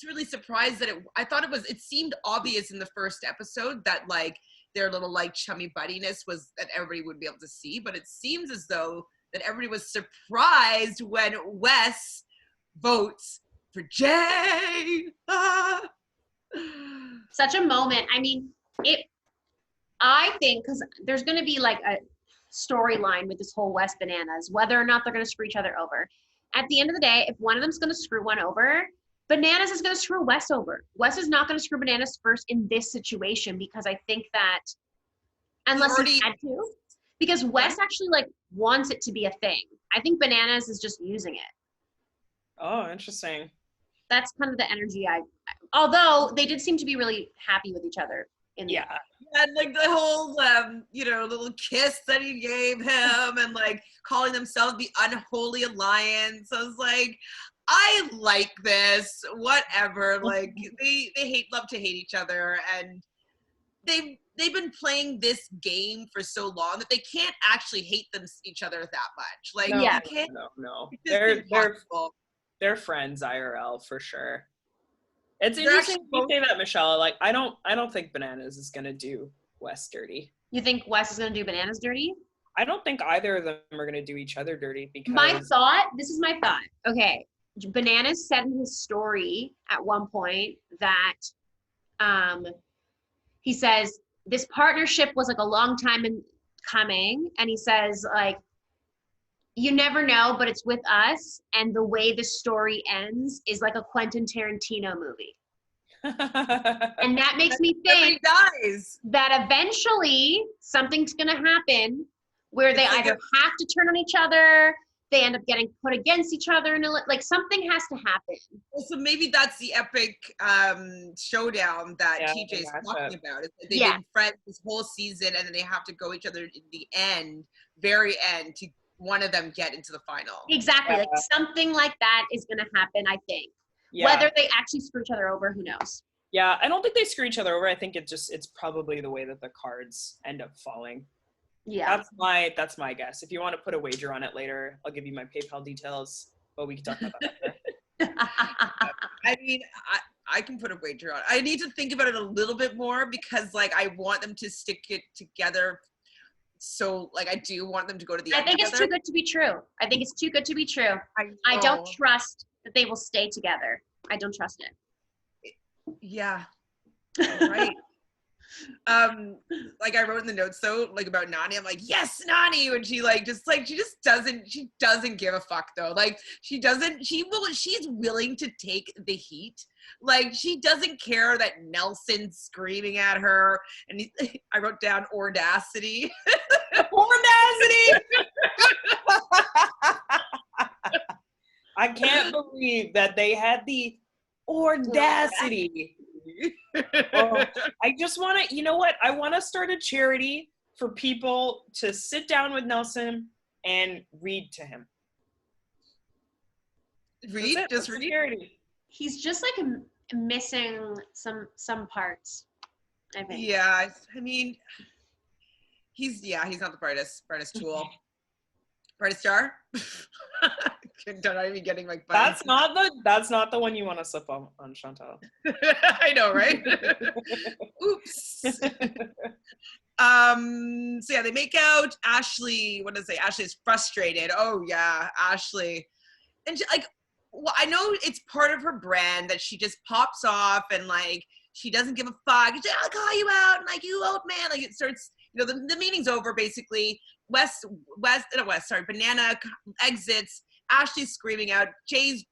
really surprised that it seemed obvious in the first episode that like their little like chummy buddiness was that everybody would be able to see, but it seems as though that everybody was surprised when Wes votes for Jay. Such a moment. I mean, I think, because there's going to be like a storyline with this whole Wes Bananas, whether or not they're going to screw each other over. At the end of the day, if one of them's going to screw one over, Bananas is going to screw Wes over. Wes is not going to screw Bananas first in this situation because I think that unless he had to, because Wes actually like wants it to be a thing. I think Bananas is just using it. Oh, interesting. That's kind of the energy although they did seem to be really happy with each other. And like the whole, little kiss that he gave him and like calling themselves the Unholy Alliance. I was like, I like this, whatever. Like they love to hate each other, and they've been playing this game for so long that they can't actually hate each other that much. Like, no, you can't. No. They're friends IRL for sure. It's interesting you say that, Michelle. Like, I don't think Bananas is gonna do Wes dirty. You think Wes is gonna do Bananas dirty? I don't think either of them are gonna do each other dirty because this is my thought. Okay. Bananas said in his story at one point that he says this partnership was like a long time in coming, and he says like, you never know, but it's with us, and the way the story ends is like a Quentin Tarantino movie. And that makes me think that eventually something's gonna happen where they either have to turn on each other, they end up getting put against each other, and like something has to happen. Well, so maybe that's the epic showdown that TJ's talking about. It's like they've been friends this whole season, and then they have to go each other in the very end, to one of them get into the final. Exactly. Like something like that is going to happen, I think. Yeah. Whether they actually screw each other over, who knows? Yeah, I don't think they screw each other over. I think it's probably the way that the cards end up falling. Yeah. That's my guess. If you want to put a wager on it later, I'll give you my PayPal details, but we can talk about that after. I mean, I can put a wager on it. I need to think about it a little bit more because like I want them to stick it together. So like I do want them to go to the end. I think it's too good to be true. I think it's too good to be true. I don't trust that they will stay together. I don't trust it. Yeah. Right. Like I wrote in the notes though, like about Nani, I'm like, yes, Nani, when she doesn't give a fuck though. Like she's willing to take the heat. Like she doesn't care that Nelson's screaming at her, and I wrote down audacity. Audacity. I can't believe that they had the audacity. Oh, I just want to, you know what? I want to start a charity for people to sit down with Nelson and read to him. Read? Just read? Charity. He's just like missing some parts, I think. Yeah, I mean, he's not the brightest tool. Brightest star? Don't even getting like that's not the one you want to slip on Chantele. I know, right? Oops. So yeah, they make out. Ashley, what does it say? Ashley's frustrated. Oh yeah, Ashley. And she, like, well, I know it's part of her brand that she just pops off and like she doesn't give a fuck. She's like, I'll call you out, and like, you old man. Like it starts, the meeting's over basically. Banana exits. Ashley's screaming out. Jay's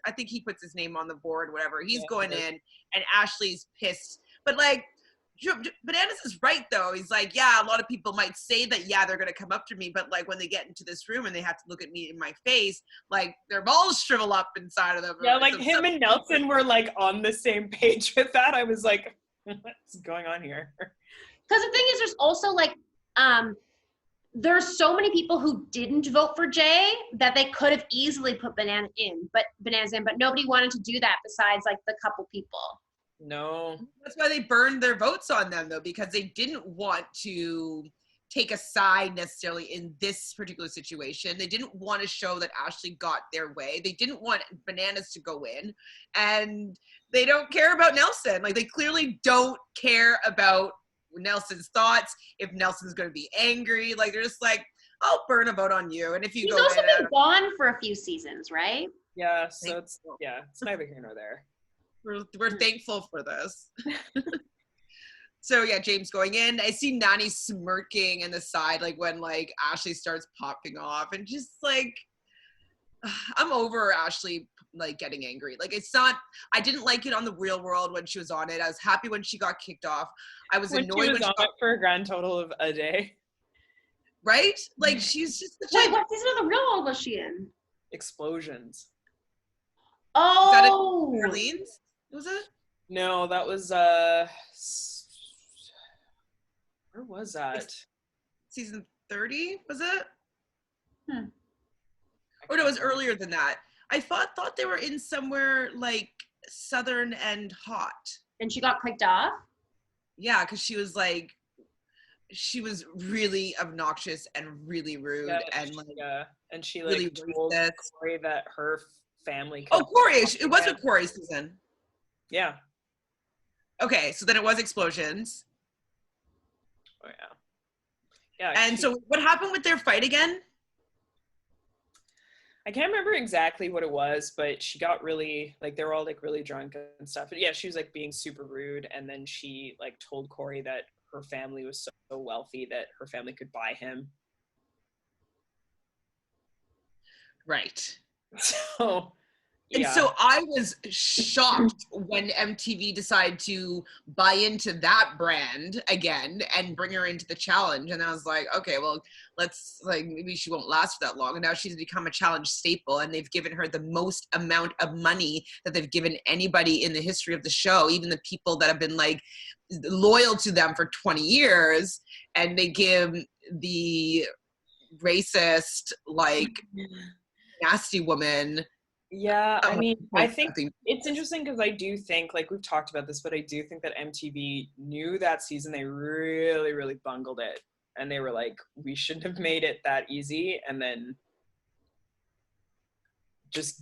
I think he puts his name on the board, whatever. He's going in, and Ashley's pissed. But like, Bananas is right though. He's like, yeah, a lot of people might say that, yeah, they're gonna come up to me, but like when they get into this room and they have to look at me in my face, like their balls shrivel up inside of them. Yeah, like him and Nelson were like on the same page with that. I was like, What's going on here? Because the thing is, there's also like, there's so many people who didn't vote for Jay that they could have easily put bananas in, but nobody wanted to do that besides like the couple people. No. That's why they burned their votes on them, though, because they didn't want to take a side necessarily in this particular situation. They didn't want to show that Ashley got their way. They didn't want bananas to go in, and they don't care about Nelson. Like, they clearly don't care about Nelson's thoughts, if Nelson's going to be angry. Like, they're just like, I'll burn a vote on you. And if you He's go also in, been gone for a few seasons, right? Yeah, so it's neither here nor there. we're thankful for this. So yeah, James going in. I see Nany smirking in the side, like when like Ashley starts popping off, and just like, I'm over Ashley like getting angry. Like, it's not, I didn't like it on the Real World when she was on it. I was happy when she got kicked off. I was when annoyed she was when she on got, it for a grand total of a day. right? Like, she's just such Wait, a, what season of the Real World was she in? Explosions. Oh, Orleans, was it? No, that was where was that? Season 30, was it? Hmm. Or no, it was earlier than that. I thought they were in somewhere like southern and hot. and she got kicked off? Yeah, because she was like, she was really obnoxious and really rude and like and she really like told racist. Corey that her family. Oh, Corey! It was a Corey season. Yeah. Okay, so then it was Explosions. Oh yeah. Yeah. And so what happened with their fight again? I can't remember exactly what it was, but she got really, like, they were all like really drunk and stuff. But yeah, she was like being super rude, and then she like told Corey that her family was so wealthy that her family could buy him. Right. So And yeah. so I was shocked when MTV decided to buy into that brand again and bring her into the challenge. And I was like, okay, well, let's, like, maybe she won't last for that long. And now she's become a challenge staple, and they've given her the most amount of money that they've given anybody in the history of the show, even the people that have been like loyal to them for 20 years. And they give the racist, like, nasty woman. Yeah, I mean, I think Something. it's interesting because I do think, like, we've talked about this, but I do think that MTV knew that season they really, really bungled it. And they were like, we shouldn't have made it that easy. And then just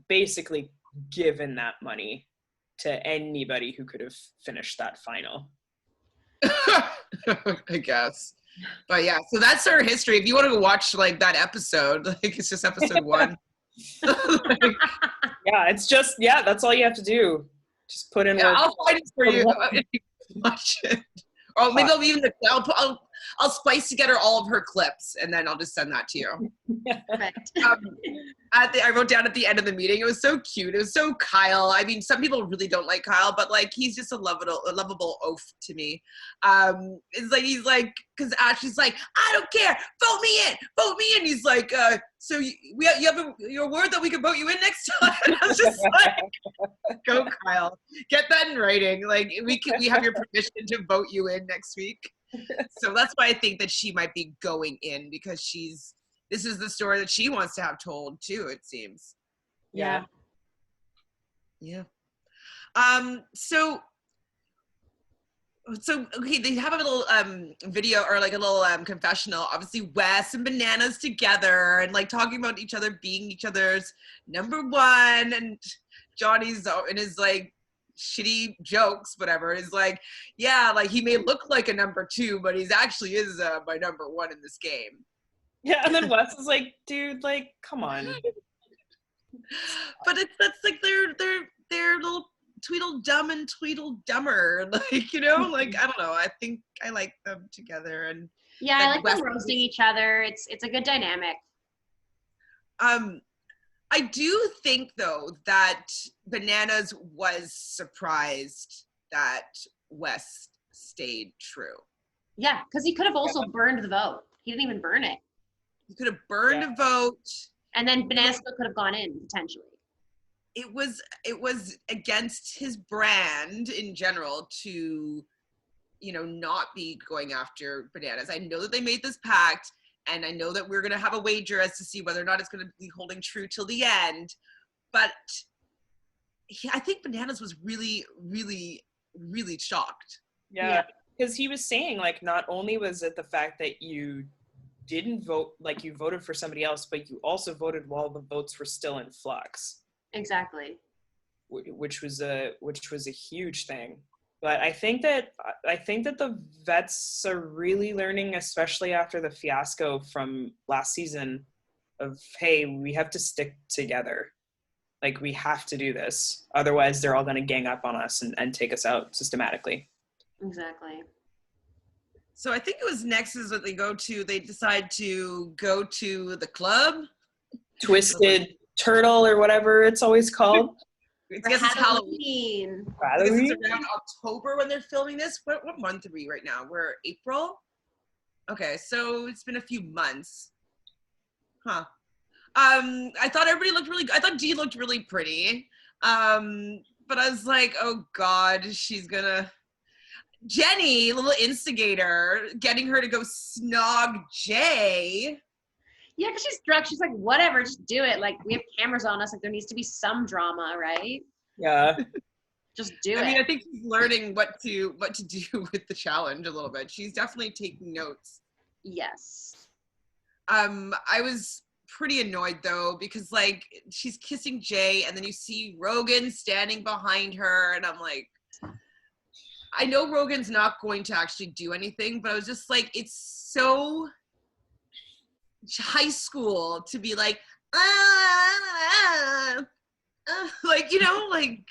basically given that money to anybody who could have finished that final. I guess. But yeah, so that's our history. If you want to go watch like that episode, like it's just episode 1. Yeah, it's just, that's all you have to do. Just put in work. I'll find it for you. Watch it. Or maybe I'll even I'll spice together all of her clips, and then I'll just send that to you. Perfect. I wrote down at the end of the meeting, it was so cute. It was so Kyle. I mean, some people really don't like Kyle, but like he's just a lovable oaf to me. It's like he's like, because Ashley's like, I don't care, vote me in. He's like, so you have your word that we can vote you in next time. And I was just like, go Kyle, get that in writing. Like we have your permission to vote you in next week. So that's why I think that she might be going in, because this is the story that she wants to have told too, it seems. Yeah. So okay, they have a little video, or like a little confessional. Obviously Wes and Bananas together and like talking about each other being each other's number one, and Johnny's in his like shitty jokes, whatever, is like, yeah, like he may look like a number 2, but he's actually is my number 1 in this game. Yeah, and then Wes is like, dude, like, come on. But that's like they're little Tweedledum and Tweedledummer, like, you know, like, I don't know. I think I like them together, and yeah, I like them roasting each other. It's a good dynamic. I do think though that Bananas was surprised that Wes stayed true. Yeah, because he could have also burned the vote. He didn't even burn it. He could have burned a vote. And then Bananas still could have gone in, potentially. it was against his brand in general to, you know, not be going after Bananas. I know that they made this pact, and I know that we're going to have a wager as to see whether or not it's going to be holding true till the end. But I think Bananas was really, really, really shocked. Yeah, because he was saying, like, not only was it the fact that you didn't vote, like you voted for somebody else, but you also voted while the votes were still in flux. Exactly. Which was a huge thing. But I think that the vets are really learning, especially after the fiasco from last season, of, hey, we have to stick together. Like, we have to do this. Otherwise, they're all going to gang up on us and take us out systematically. Exactly. So I think it was next is what they decide to go to the club. Twisted Turtle or whatever it's always called. I guess it's Halloween. I guess it's around October when they're filming this. What month are we right now? We're April? Okay, so it's been a few months. Huh. I thought everybody looked really good. I thought Dee looked really pretty. But I was like, oh God, she's gonna... Jenny, little instigator, getting her to go snog Jay. Yeah, because she's drunk. She's like, whatever, just do it. Like, we have cameras on us. Like, there needs to be some drama, right? Yeah. Just do it. I mean, I think she's learning what to do with the challenge a little bit. She's definitely taking notes. Yes. I was pretty annoyed though, because like she's kissing Jay and then you see Rogan standing behind her and I'm like, I know Rogan's not going to actually do anything, but I was just like, it's so high school to be like, like, you know, like.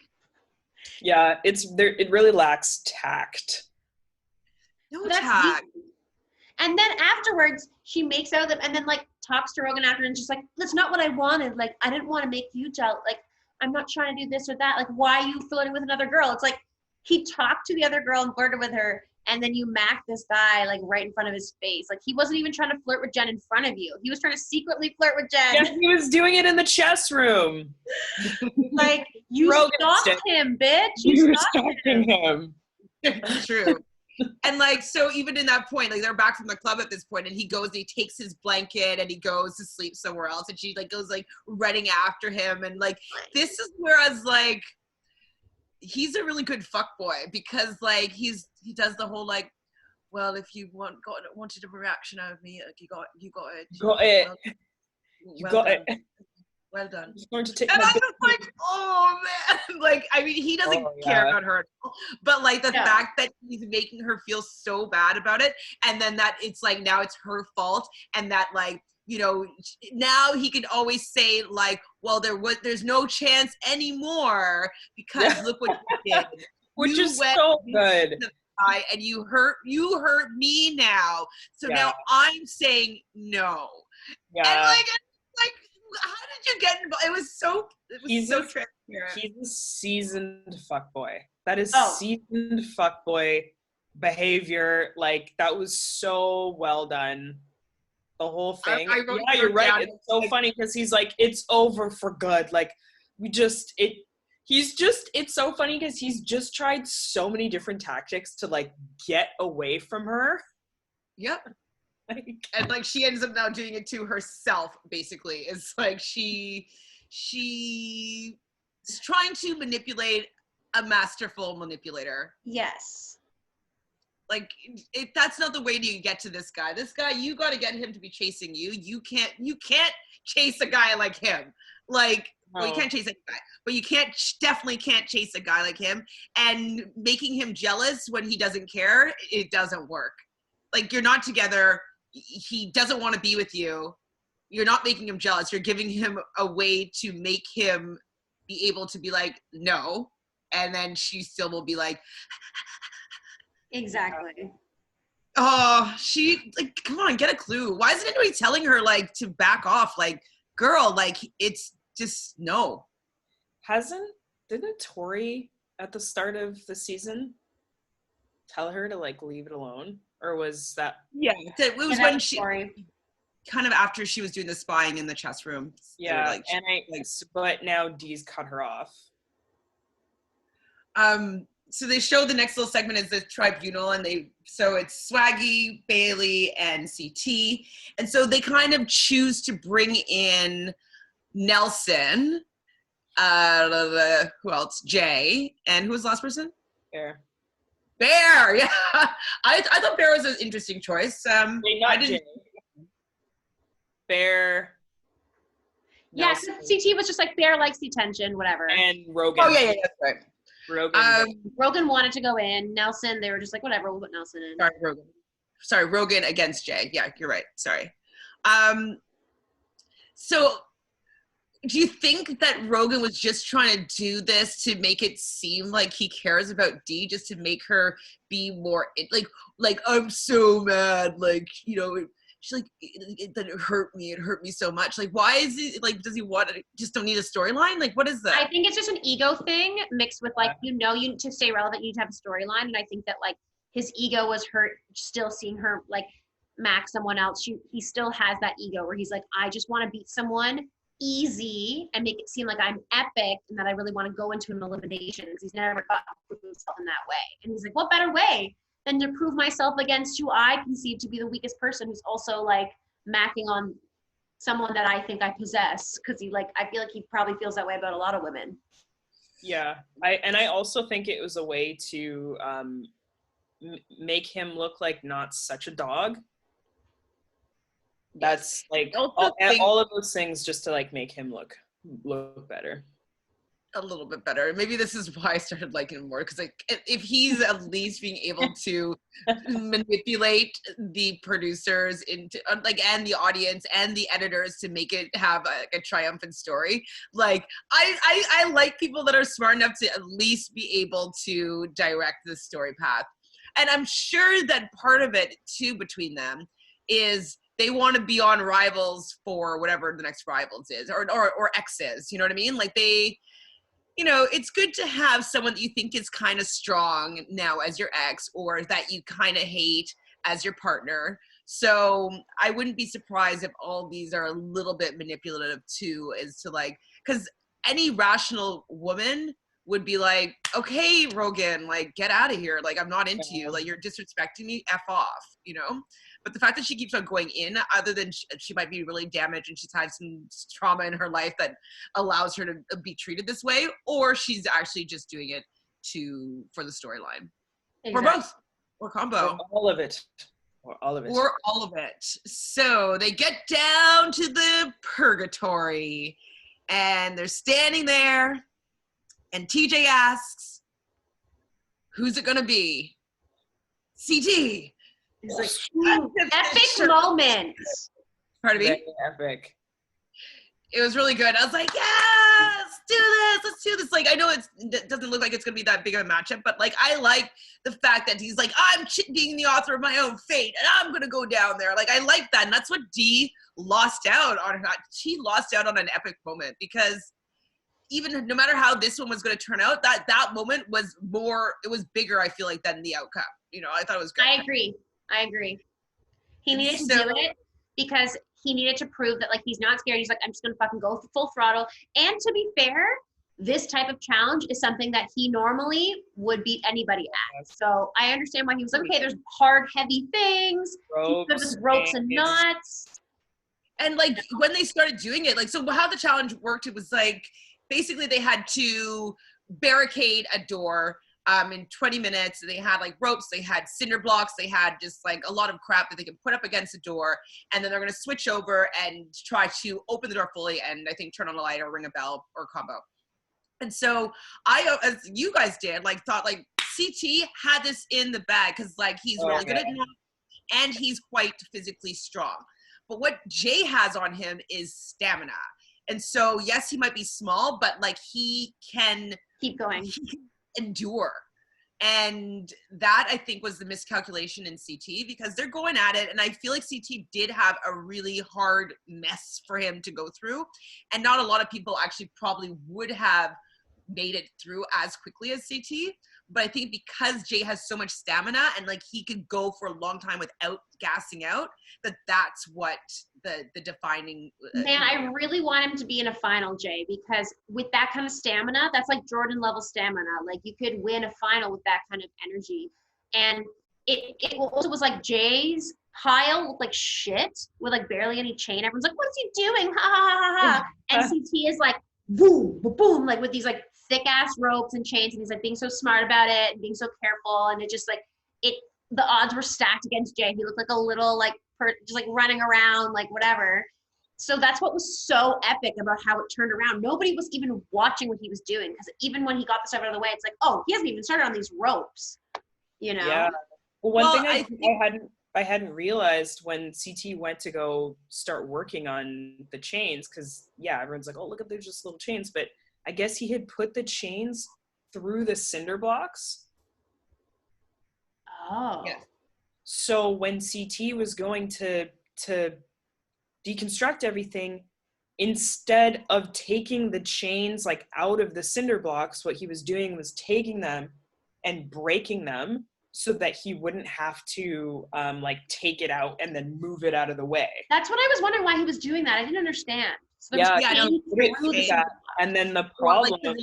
Yeah, it's there. It really lacks tact. No tact. And then afterwards, she makes out with him and then like talks to Rogan after and just like, that's not what I wanted. Like, I didn't want to make you jealous. Like, I'm not trying to do this or that. Like, why are you flirting with another girl? It's like, he talked to the other girl and flirted with her, and then you mac this guy like right in front of his face. Like, he wasn't even trying to flirt with Jen in front of you. He was trying to secretly flirt with Jen. Yeah, he was doing it in the chess room. Like, you stalked him, bitch. You stalking him. True. And like, so even in that point, like they're back from the club at this point, and he goes and he takes his blanket and he goes to sleep somewhere else, and she like goes like running after him, and like this is where I was like, he's a really good fuckboy, because like he does the whole like, well, if you wanted a reaction out of me, like, you got it. You got it. Well done. He's going to take and I was like, oh man, like, I mean, he doesn't care about her at all, but like the fact that he's making her feel so bad about it, and then that it's like now it's her fault, and that like, you know, now he can always say like, well, there's no chance anymore because look what you did. Which is so good. And you hurt me now, so now I'm saying no. And like how did you get involved? It was so transparent. He's a seasoned fuckboy. That is seasoned fuckboy behavior. Like, that was so well done. The whole thing. You're right. It's so funny because he's like, it's over for good. Like, it's so funny because he's just tried so many different tactics to like get away from her. Yep. And like she ends up now doing it to herself, basically. It's like she's trying to manipulate a masterful manipulator. Yes. Like, that's not the way to get to this guy. This guy, you got to get him to be chasing you. You can't chase a guy like him. Like, well, you can't chase a guy, but you definitely can't chase a guy like him. And making him jealous when he doesn't care, it doesn't work. Like, you're not together. He doesn't want to be with you. You're not making him jealous. You're giving him a way to make him be able to be like, no. And then she still will be like, exactly. Oh, she, like, come on, get a clue. Why isn't anybody telling her, like, to back off? Like, girl, like, it's just, no. Didn't Tori at the start of the season tell her to, like, leave it alone? Or was that? Yeah, it was when she, kind of after she was doing the spying in the chess room. Yeah, like, but now Dee's cut her off. So they show the next little segment is the tribunal, and so it's Swaggy, Bailey, and CT, and so they kind of choose to bring in Nelson, who else? Jay, and who was the last person? Bear, yeah. I thought Bear was an interesting choice. Not Jay. Bear. Yeah, CT was just like, Bear likes the attention, whatever. And Rogan. Oh, yeah, that's right. Rogan wanted to go in. Nelson, they were just like, whatever, we'll put Nelson in. Sorry, Rogan against Jay. Yeah, you're right. Sorry. So do you think that Rogan was just trying to do this to make it seem like he cares about Dee, just to make her be more like I'm so mad, like, you know, she's like, that it hurt me so much. Like, why is he like, does he just don't need a storyline? Like, what is that? I think it's just an ego thing mixed with like, you need to stay relevant, you need to have a storyline. And I think that like his ego was hurt still seeing her like mac someone else. He still has that ego where he's like, I just want to beat someone easy and make it seem like I'm epic and that I really want to go into an elimination, because he's never got to prove himself in that way. And he's like, what better way than to prove myself against who I conceive to be the weakest person, who's also like macking on someone that I think I possess, because I feel like he probably feels that way about a lot of women. Yeah, I also think it was a way to make him look like not such a dog. That's like all of those things just to like make him look better. A little bit better. Maybe this is why I started liking him more, because like if he's at least being able to manipulate the producers into and the audience and the editors to make it have a triumphant story. Like I like people that are smart enough to at least be able to direct the story path. And I'm sure that part of it too between them is they want to be on Rivals for whatever the next Rivals is, or X is, you know what I mean? Like it's good to have someone that you think is kind of strong now as your ex, or that you kind of hate as your partner. So I wouldn't be surprised if all these are a little bit manipulative too, as to like, because any rational woman would be like, okay, Rogan, like, get out of here. Like, I'm not into you. Like, you're disrespecting me. F off, you know? But the fact that she keeps on going in, other than she might be really damaged and she's had some trauma in her life that allows her to be treated this way, or she's actually just doing it for the storyline. Exactly. Or both. Or combo. Or all of it. Or all of it. Or all of it. So they get down to the purgatory, and they're standing there, and TJ asks, who's it gonna be? CT. He's like, epic moment. Pardon me? Very epic. It was really good. I was like, yes, let's do this. Like, I know it doesn't look like it's going to be that big of a matchup, but like, I like the fact that he's like, I'm being the author of my own fate, and I'm going to go down there. Like, I like that. And that's what Dee lost out on. She lost out on an epic moment, because even no matter how this one was going to turn out, that moment was bigger, I feel like, than the outcome. You know, I thought it was good. I agree. He needed to do it because he needed to prove that, like, he's not scared. He's like, I'm just going to fucking go full throttle. And to be fair, this type of challenge is something that he normally would beat anybody at. So I understand why he was like, okay, there's hard, heavy things. Ropes and knots. And, like, when they started doing it, like, so how the challenge worked, it was like, basically they had to barricade a door in 20 minutes. They had like ropes, they had cinder blocks, they had just like a lot of crap that they could put up against the door, and then they're going to switch over and try to open the door fully and I think turn on a light or ring a bell or combo. And so I, as you guys did, like thought like CT had this in the bag, because like he's really good at it and he's quite physically strong. But what Jay has on him is stamina. And so yes, he might be small, but like he can keep going. He can endure. And that, I think, was the miscalculation in CT, because they're going at it, and I feel like CT did have a really hard mess for him to go through, and not a lot of people actually probably would have made it through as quickly as CT. But I think because Jay has so much stamina and like he could go for a long time without gassing out, that's what the defining. Man, I really want him to be in a final, Jay, because with that kind of stamina, that's like Jordan level stamina. Like you could win a final with that kind of energy. And it also was like Jay's pile looked like shit with like barely any chain. Everyone's like, "What's he doing?" Ha ha ha ha. And CT is like boom, boom, boom, like with these like thick ass ropes and chains, and he's like being so smart about it and being so careful, and it just like the odds were stacked against Jay. He looked like a little like just like running around like whatever. So that's what was so epic about how it turned around. Nobody was even watching what he was doing, because even when he got the stuff out of the way, it's like, oh, he hasn't even started on these ropes, you know? Yeah. Well, one thing I hadn't realized when CT went to go start working on the chains, because everyone's like, oh, look at those just little chains, but I guess he had put the chains through the cinder blocks. Oh. Yeah. So when CT was going to deconstruct everything, instead of taking the chains like out of the cinder blocks, what he was doing was taking them and breaking them so that he wouldn't have to like take it out and then move it out of the way. That's what I was wondering, why he was doing that. I didn't understand. So and then the problem, like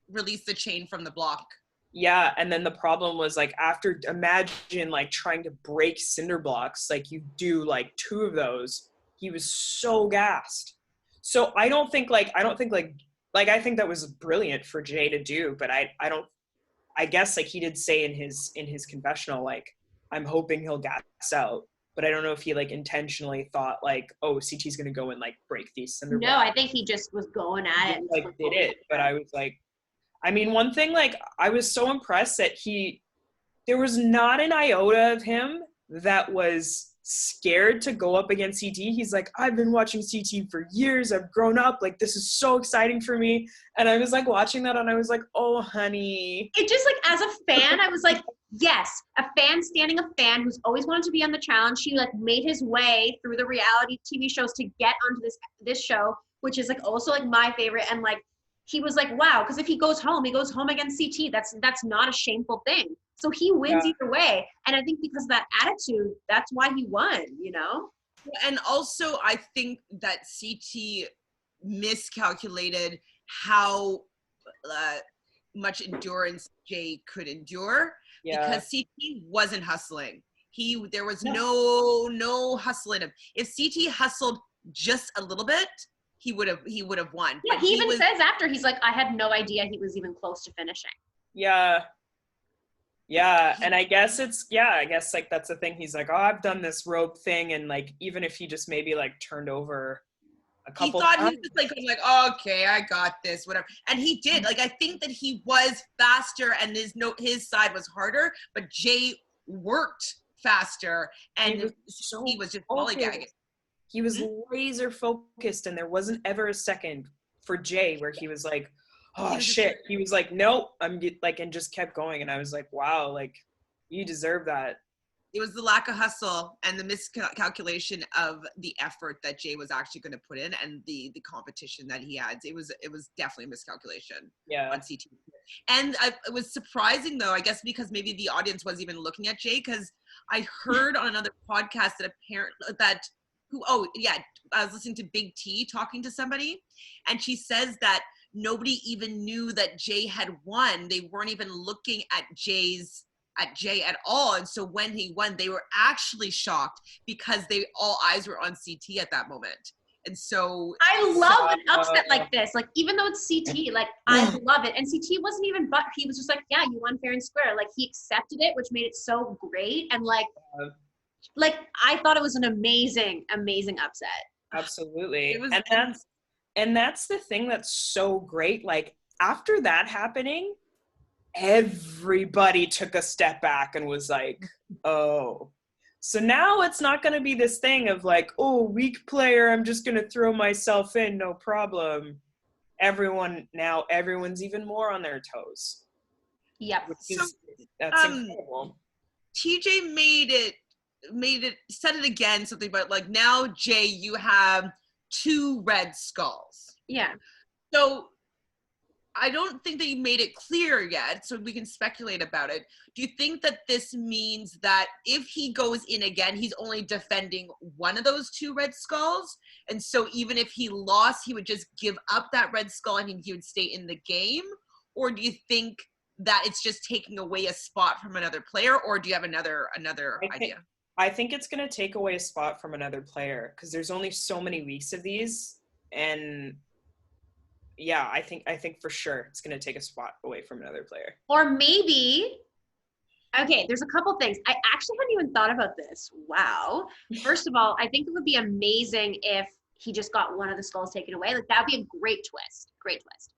release the chain from the block. Yeah, and then the problem was like after, imagine like trying to break cinder blocks, like you do like 2 of those. He was so gassed. So I think that was brilliant for Jay to do, but I guess like he did say in his confessional, like, I'm hoping he'll gas out, but I don't know if he like intentionally thought like, oh, CT's gonna go and like break these cinder blocks. No, I think he just was going at it. Like did it, but I was like, I mean, one thing, like, I was so impressed that there was not an iota of him that was scared to go up against CT. He's like, I've been watching CT for years. I've grown up. Like, this is so exciting for me. And I was like watching that and I was like, oh, honey. It just like, as a fan, I was like, yes, a fan standing a fan who's always wanted to be on the challenge. He like made his way through the reality TV shows to get onto this show, which is like also like my favorite. And like, he was like, wow, because if he goes home against CT. That's not a shameful thing. So he wins either way. And I think because of that attitude, that's why he won, you know? And also, I think that CT miscalculated how much endurance Jay could endure, because CT wasn't hustling. There was no hustle in him. If CT hustled just a little bit, he would have won. Yeah, he even says after, he's like, I had no idea he was even close to finishing. Yeah, and I guess like that's the thing. He's like, oh, I've done this rope thing, and like even if he just maybe like turned over a couple times. He thought he was just like, okay, I got this, whatever. And he did. Like, I think that he was faster and his side was harder, but Jay worked faster and he was just lollygagging. He was laser focused, and there wasn't ever a second for Jay wwhere he was like, oh shit. He was like, nope, I'm like, and just kept going. And I was like, wow, like you deserve that. It was the lack of hustle and the miscalculation of the effort that Jay was actually going to put in, and the competition that he had. It was definitely a miscalculation on CT. And it was surprising though, I guess, because maybe the audience wasn't even looking at Jay, because I heard on another podcast that I was listening to Big T talking to somebody, and she says that nobody even knew that Jay had won. They weren't even looking at Jay at all. And so when he won, they were actually shocked because all eyes were on CT at that moment. And so I love an upset like this. Like, even though it's CT, like I love it. And CT wasn't even, but he was just like, yeah, you won fair and square. Like, he accepted it, which made it so great. And like I thought it was an amazing, amazing upset. Absolutely. And that's the thing that's so great. Like, after that happening, everybody took a step back and was like, oh. So now it's not going to be this thing of like, oh, weak player, I'm just going to throw myself in, no problem. Everyone's even more on their toes. Yep. That's incredible. TJ said it again, something about like, now Jay, you have 2 red skulls. Yeah. So I don't think that you made it clear yet, so we can speculate about it. Do you think that this means that if he goes in again, he's only defending one of those 2 red skulls? And so even if he lost, he would just give up that red skull and he would stay in the game? Or do you think that it's just taking away a spot from another player? Or do you have another idea? I think it's going to take away a spot from another player because there's only so many weeks of these. And yeah, I think for sure it's going to take a spot away from another player. Or maybe, okay, there's a couple things. I actually hadn't even thought about this. Wow. First of all, I think it would be amazing if he just got one of the skulls taken away. Like, that would be a great twist. Great twist.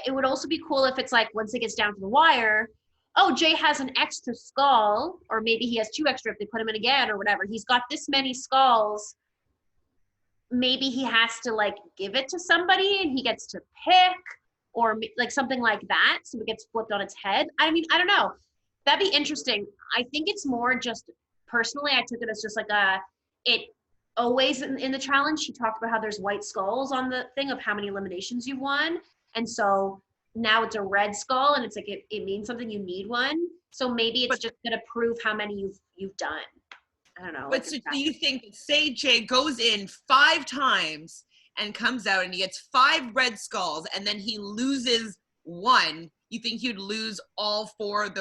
It would also be cool if it's like, once it gets down to the wire, oh, Jay has an extra skull, or maybe he has 2 extra if they put him in again or whatever. He's got this many skulls. Maybe he has to like give it to somebody and he gets to pick, or like something like that, so it gets flipped on its head. I mean, I don't know. That'd be interesting. I think it's more just, personally, I took it as just like it always in the challenge, she talked about how there's white skulls on the thing of how many eliminations you won. And so now it's a red skull and it's like, it means something, you need one. So maybe it's just gonna prove how many you've done. I don't know. But so do you think, say Jay goes in 5 times and comes out and he gets 5 red skulls and then he loses 1, you think he'd lose all 5 of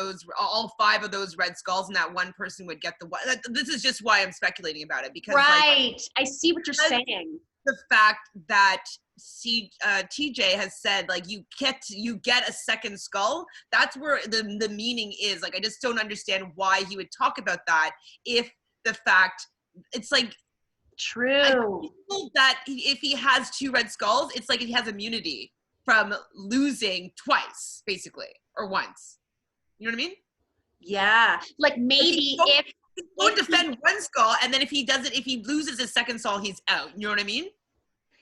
those red skulls and that one person would get the one? This is just why I'm speculating about it, because right. I see what you're saying. The fact that TJ has said like you get a second skull, that's where the meaning is. Like, I just don't understand why he would talk about that if the fact, it's like, true, that if he has 2 red skulls, it's like he has immunity from losing twice, basically, or once. You know what I mean? Yeah, like maybe if he won't defend 1 skull, and then if he loses his second skull, he's out. You know what I mean?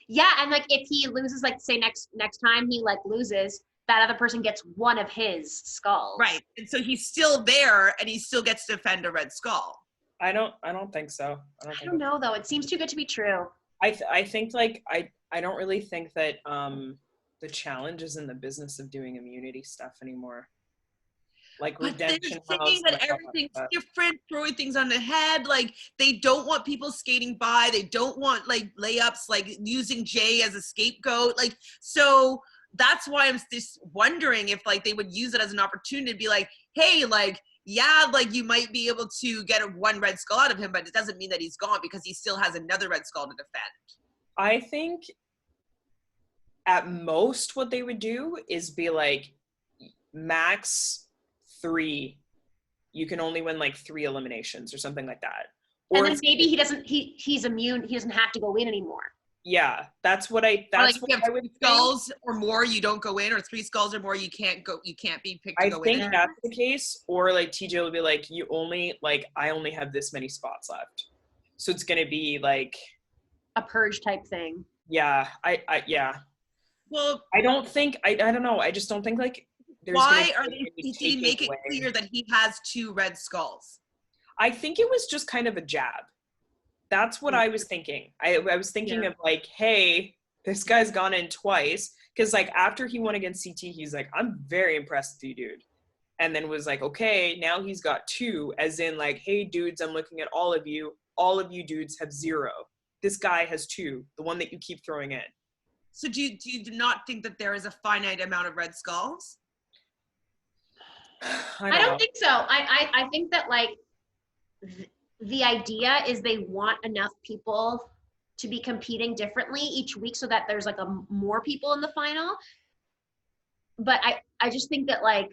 Yeah, and like if he loses, like say next time he like loses, that other person gets one of his skulls. Right, and so he's still there, and he still gets to defend a red skull. I don't think so. I don't know though. It seems too good to be true. I think like I don't really think that the challenge is in the business of doing immunity stuff anymore. Like, but redemption. They're saying that everything's different, throwing things on the head. Like, they don't want people skating by. They don't want like layups, like using Jay as a scapegoat. Like, so that's why I'm just wondering if like they would use it as an opportunity to be like, hey, like, yeah, like you might be able to get 1 red skull out of him, but it doesn't mean that he's gone because he still has another red skull to defend. I think at most what they would do is be like, max 3. You can only win like 3 eliminations or something like that. Or and then maybe he's immune. He doesn't have to go in anymore. Yeah, that's what I would skulls think. Or more, you don't go in, or 3 skulls or more, you can't be picked to go in. I think that's the case. Or like TJ will be like, I only have this many spots left. So it's gonna be like a purge type thing. Yeah, yeah. Well, I don't know. I just don't think like why are they make it clear that he has 2 red skulls? I think it was just kind of a jab. That's what I was thinking. I was thinking of like, hey, this guy's gone in twice. Because like after he won against CT, he's like, I'm very impressed with you, dude. And then was like, okay, now he's got 2, as in like, hey, dudes, I'm looking at all of you. All of you dudes have 0. This guy has 2, the one that you keep throwing in. So do you not think that there is a finite amount of red skulls? I don't think so. I think that like the idea is they want enough people to be competing differently each week so that there's like more people in the final. But I just think that like,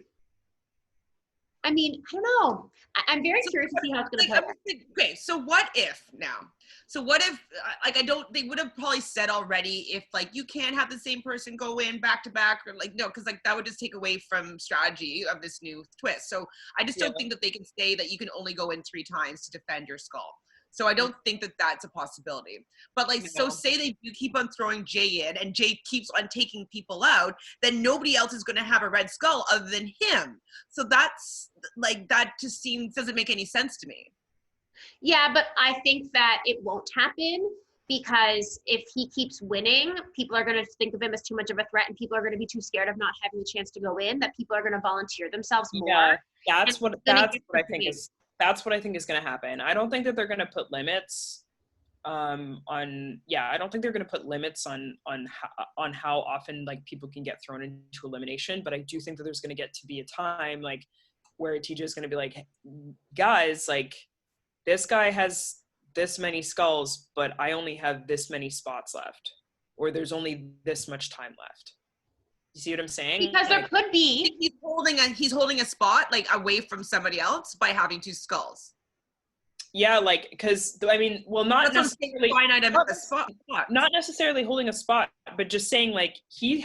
I mean, I don't know. I'm very curious to see how it's going to play. Okay, so what if now? So what if, like, they would have probably said already if, like, you can't have the same person go in back to back, or, like, no, because, like, that would just take away from strategy of this new twist. So I just don't think that they can say that you can only go in 3 times to defend your skull. So I don't think that that's a possibility. But, like, so say they do keep on throwing Jay in and Jay keeps on taking people out, then nobody else is going to have a red skull other than him. So that's, like, that just doesn't make any sense to me. Yeah, but I think that it won't happen because if he keeps winning, people are going to think of him as too much of a threat, and people are going to be too scared of not having the chance to go in, that people are going to volunteer themselves more. Yeah, that's what I think game. is going to happen. I don't think that they're going to put limits I don't think they're going to put limits on how often like people can get thrown into elimination, but I do think that there's going to get to be a time like where a teacher is going to be like, hey, guys, like this guy has this many skulls, but I only have this many spots left, or there's only this much time left. You see what I'm saying? Because there could be. He's holding a spot like away from somebody else by having 2 skulls. Yeah, like, because I mean, well, not necessarily not necessarily holding a spot, but just saying like he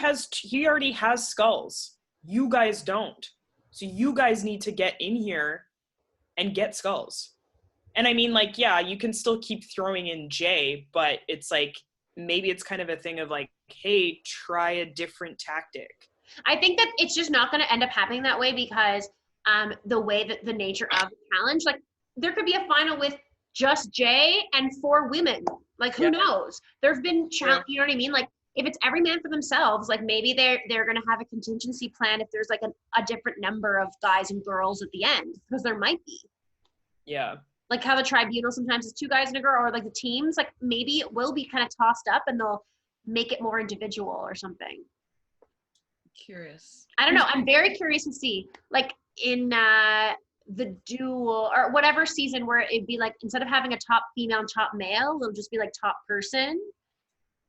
already has skulls. You guys don't, so you guys need to get in here and get skulls. And I mean, like, yeah, you can still keep throwing in Jay, but it's like maybe it's kind of a thing of like, hey, try a different tactic. I think that it's just not going to end up happening that way because the way that the nature of the challenge, like there could be a final with just Jay and 4 women. Like who knows? There've been you know what I mean? Like if it's every man for themselves, like maybe they're going to have a contingency plan if there's like a different number of guys and girls at the end, because there might be. Yeah. Like how the tribunal sometimes is 2 guys and a girl, or like the teams, like maybe it will be kind of tossed up and they'll make it more individual or something. Curious. I don't know. I'm very curious to see, like in the duel or whatever season where it'd be like, instead of having a top female and top male, it'll just be like top person,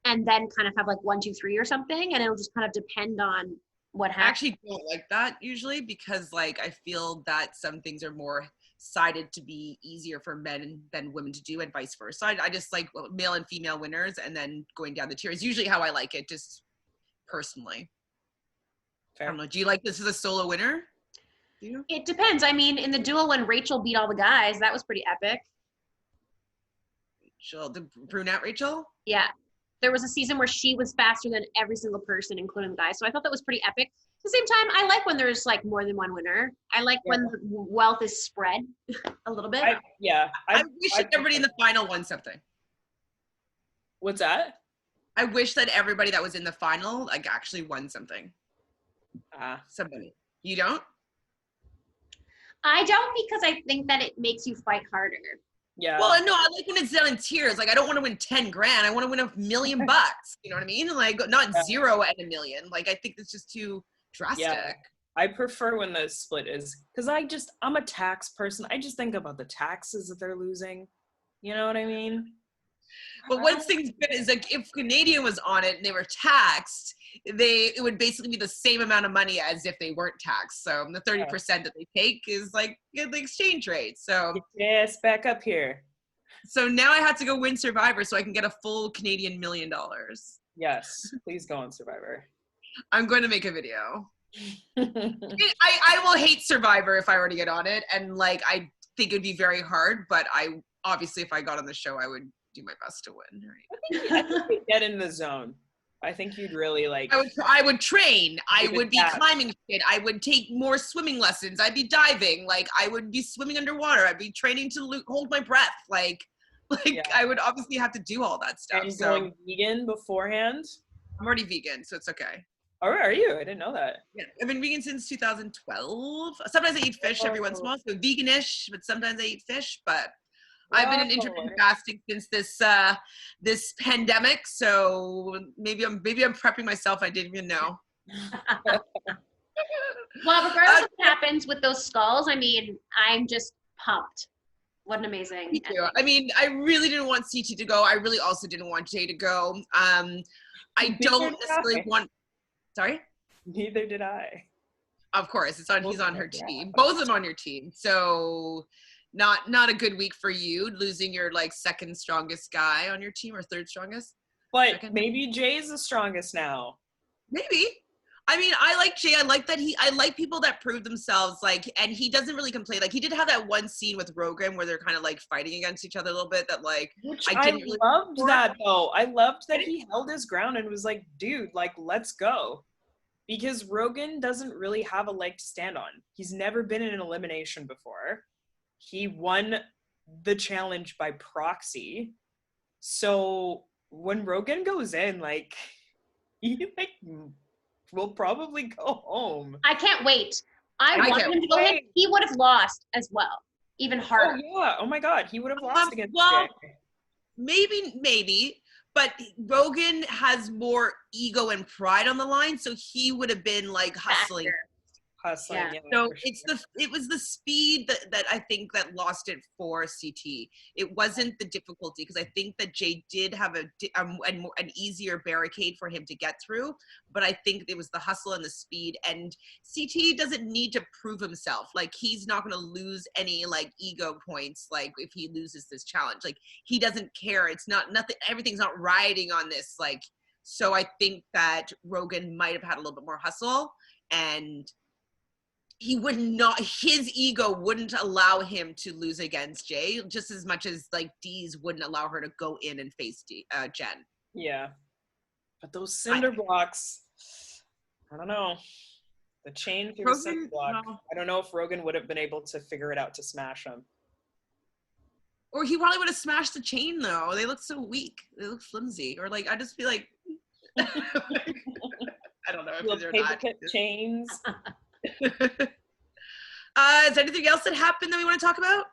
and then kind of have like 1, 2, 3 or something, and it'll just kind of depend on what happens. I actually don't like that usually because like I feel that some things are more sided to be easier for men than women to do, and vice versa. I just like male and female winners and then going down the tiers. Usually how I like it, just personally. Fair. I don't know. Do you like this as a solo winner? Do you? It depends. I mean, in the duel when Rachel beat all the guys, that was pretty epic. Rachel, the brunette Rachel? Yeah. There was a season where she was faster than every single person, including the guys. So I thought that was pretty epic. At the same time, I like when there's like more than one winner. I like when the wealth is spread a little bit. I wish that everybody in the final won something. What's that? I wish that everybody that was in the final like actually won something. Somebody. You don't? I don't, because I think that it makes you fight harder. Yeah. Well, no, I like when it's done in tiers. Like, I don't want to win 10 grand. I want to win $1 million. You know what I mean? Like, not 0 and $1 million. Like, I think it's just too drastic. Yeah. I prefer when the split is, because I'm a tax person. I just think about the taxes that they're losing. You know what I mean? But one thing's good is like if Canadian was on it and they were taxed, it would basically be the same amount of money as if they weren't taxed. So the 30% that they take is like the exchange rate. So yes, back up here. So now I had to go win Survivor so I can get a full Canadian $1 million. Yes, please go on Survivor. I'm going to make a video. I will hate Survivor if I were to get on it, and like I think it'd be very hard. But I obviously, if I got on the show, I would do my best to win. Right? I think you'd get in the zone. I think you'd really like. I would train. I would be climbing shit. I would take more swimming lessons. I'd be diving. Like I would be swimming underwater. I'd be training to hold my breath. Like I would obviously have to do all that stuff. And going vegan beforehand? I'm already vegan, so it's okay. Oh, are you? I didn't know that. Yeah, I've been vegan since 2012. Sometimes I eat fish every once in a while, so veganish, but sometimes I eat fish. But I've been in intermittent fasting since this pandemic, so maybe I'm prepping myself. I didn't even know. Well, regardless of what happens with those skulls, I mean, I'm just pumped. What an amazing. Me too. I mean, I really didn't want CT to go. I really also didn't want Jay to go. I don't necessarily want. Sorry? Neither did I. Of course, he's on her team. Both of them on your team. So not a good week for you, losing your like second strongest guy on your team, or third strongest. But maybe Jay's the strongest now. Maybe. I mean, I like Jay. I like people that prove themselves, like, and he doesn't really complain. Like, he did have that one scene with Rogan where they're kind of like fighting against each other a little bit. That like, I loved that though. I loved that he held his ground and was like, "Dude, like, let's go," because Rogan doesn't really have a leg to stand on. He's never been in an elimination before. He won the challenge by proxy, So when Rogan goes in, like, he like will probably go home. I can't wait. I I want can't him to go in. wait. He would have lost as well, even Oh harder. yeah. Oh my God. He would have lost against well, Jay. maybe, but Rogan has more ego and pride on the line, so he would have been like hustling. Factor. Hustling. Yeah. Yeah. So for it's sure. it was the speed that I think that lost it for CT. It wasn't the difficulty, because I think that Jay did have an easier barricade for him to get through, but I think it was the hustle and the speed, and CT doesn't need to prove himself. Like, he's not going to lose any like ego points like if he loses this challenge. Like, he doesn't care. It's not nothing, everything's not riding on this, like. So I think that Rogan might have had a little bit more hustle, and he would not, his ego wouldn't allow him to lose against Jay, just as much as like Dee's wouldn't allow her to go in and face Jen. Yeah. But those cinder blocks, I don't know. The chain through the cinder block. No. I don't know if Rogan would have been able to figure it out to smash him. Or he probably would have smashed the chain though. They look so weak. They look flimsy. Or like, I just feel like, I don't know if they're Paper not. clip chains. Is there anything else that happened that we want to talk about?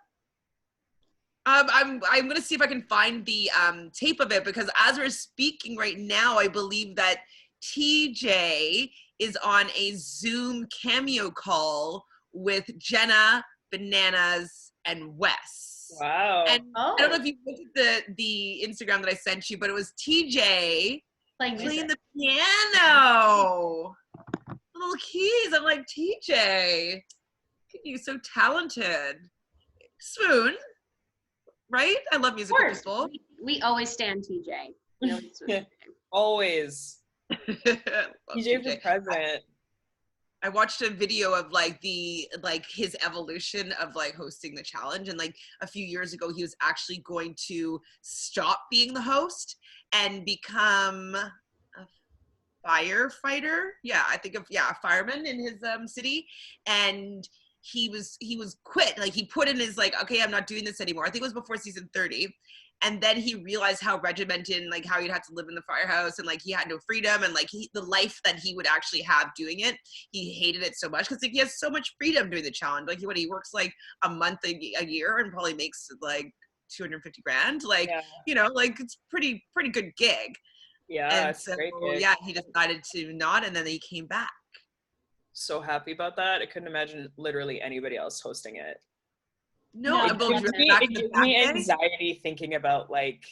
I'm gonna see if I can find the tape of it, because as we're speaking right now, I believe that TJ is on a Zoom cameo call with Jenna, Bananas, and Wes. Wow. And I don't know if you looked at the Instagram that I sent you, but it was TJ playing the piano. Little keys. I'm like, TJ, you're so talented. Swoon, right? I love musical people. We always stand TJ. We always stand Always. TJ for president. I watched a video of like his evolution of like hosting the challenge, and like a few years ago he was actually going to stop being the host and become a firefighter. A fireman in his city, and he was quit. Like, he put in his like, okay, I'm not doing this anymore. I think it was before season 30. And then he realized how regimented, like how you'd have to live in the firehouse, and like he had no freedom, and like the life that he would actually have doing it, he hated it so much, because like he has so much freedom doing the challenge. Like he works like a month a year and probably makes like 250 grand. Like, you know, like it's pretty good gig. Yeah, and so yeah, he decided to not, and then he came back. So happy about that. I couldn't imagine literally anybody else hosting it. No, it gives me anxiety thinking about like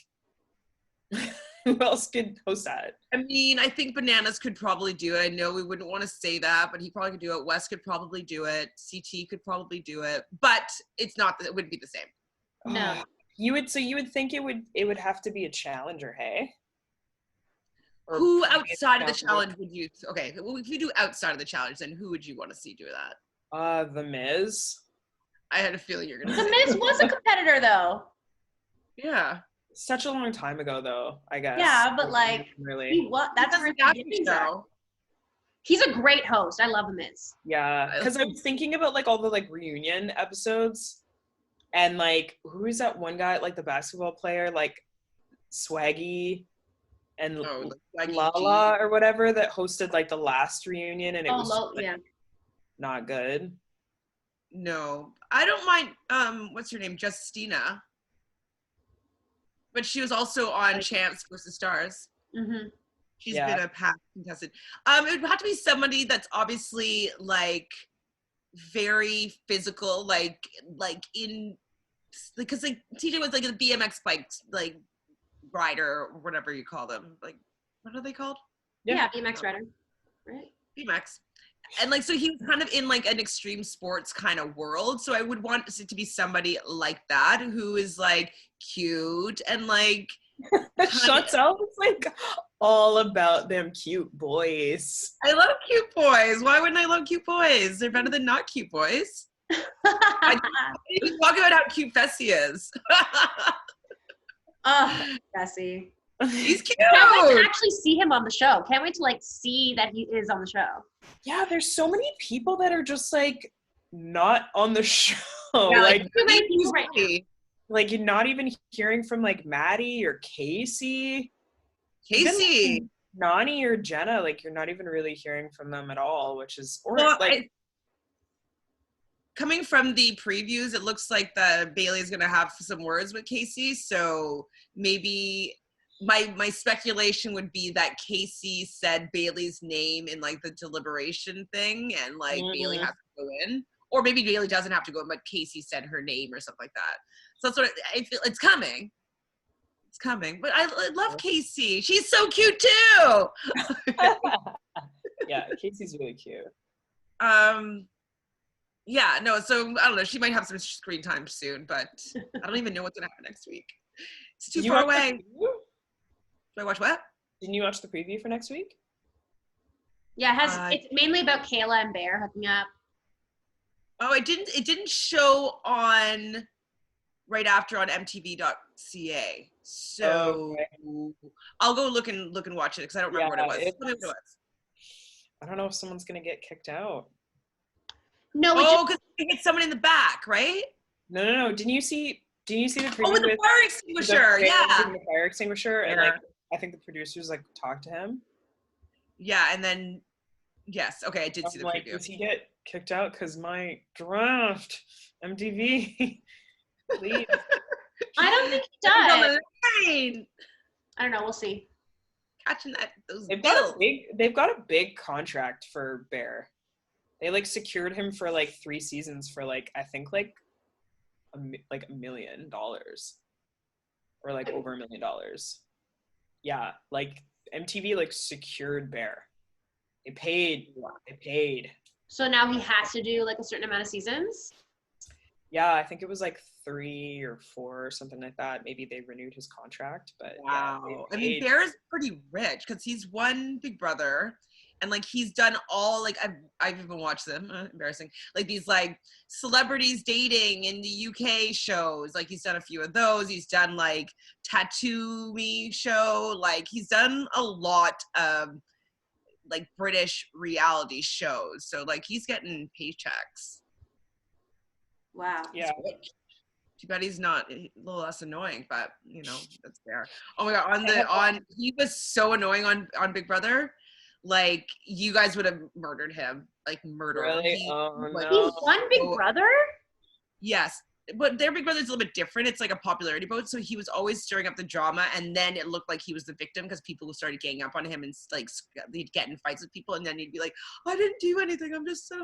who else could host that. I mean, I think Bananas could probably do it. I know we wouldn't want to say that, but he probably could do it. Wes could probably do it. CT could probably do it, but it wouldn't be the same. No. You would think it would have to be a challenger, hey? Or who outside of the challenge would you? Okay, well, if you do outside of the challenge, then who would you want to see do that? The Miz. I had a feeling you're gonna. The Miz was a competitor, though. Yeah. Such a long time ago, though. I guess. Yeah, but like, really, that's where he's a great host. I love The Miz. Yeah, because I was thinking about like all the like reunion episodes, and like who is that one guy, like the basketball player, like Swaggy. And Lala or whatever, that hosted like the last reunion, and it was not good. No, I don't mind. What's her name? Justina. But she was also on Champs vs. Stars. Mm-hmm. She's been a past contestant. It would have to be somebody that's obviously like very physical, like in, because like TJ was like a BMX bikes like rider or whatever you call them. Like, what are they called? Yeah, BMX rider. Right. BMX. And like, so he was kind of in like an extreme sports kind of world. So I would want it to be somebody like that, who is like cute and like. Chantele is like all about them cute boys. I love cute boys. Why wouldn't I love cute boys? They're better than not cute boys. I can talk about how cute Fessy is. Oh, Fessy. He's cute. Can't wait to actually see him on the show. Can't wait to like see that he is on the show. Yeah, there's so many people that are just like not on the show. Yeah, like too many people right now. Like, you're not even hearing from like Maddie or Casey. Even, Casey. like, Nani or Jenna, like you're not even really hearing from them at all, which is coming from the previews, it looks like that Bailey's gonna have some words with Casey. So maybe my speculation would be that Casey said Bailey's name in like the deliberation thing, and like Bailey has to go in, or maybe Bailey doesn't have to go in, but Casey said her name or something like that. So that's what I feel. It's coming. It's coming. But I love Casey. She's so cute too. Yeah, Casey's really cute. Yeah, no, so I don't know. She might have some screen time soon, but I don't even know what's gonna happen next week. It's too far away. Do I watch what? Didn't you watch the preview for next week? Yeah, it's mainly about Kayla and Bear hooking up. Oh, it didn't show on right after on MTV.ca. So I'll go look and watch it because I don't remember what it was. I don't know if someone's gonna get kicked out. No, because they hit someone in the back, right? No. Didn't you see the preview with the fire extinguisher? The fire extinguisher, and like I think the producers like talked to him. Yeah, and then yes, okay, I did see the preview. Does he get kicked out because my draft MTV? Please. I don't think he does. I don't know. We'll see. Catching those they've got a big contract for Bear. They like secured him for like 3 seasons for like I think like $1 million or like over $1 million. Yeah, like MTV like secured Bear. They paid. So now he has to do like a certain amount of seasons? Yeah, I think it was like 3 or 4 or something like that. Maybe they renewed his contract, but wow. Yeah, I mean, Bear's pretty rich because he's won Big Brother, and like he's done all like I've even watched them. Embarrassing. Like these like celebrities dating in the UK shows. Like he's done a few of those. He's done like Tattoo Me show. Like he's done a lot of like British reality shows. So like he's getting paychecks. Wow. Yeah. Too bad he's not a little less annoying, but you know, that's fair. Oh my god, he was so annoying on Big Brother. Like you guys would have murdered him. Like murder. Really? He won Big Brother? Yes. But their Big Brother's a little bit different. It's like a popularity vote. So he was always stirring up the drama, and then it looked like he was the victim because people started ganging up on him and like he'd get in fights with people, and then he'd be like, "I didn't do anything. I'm just you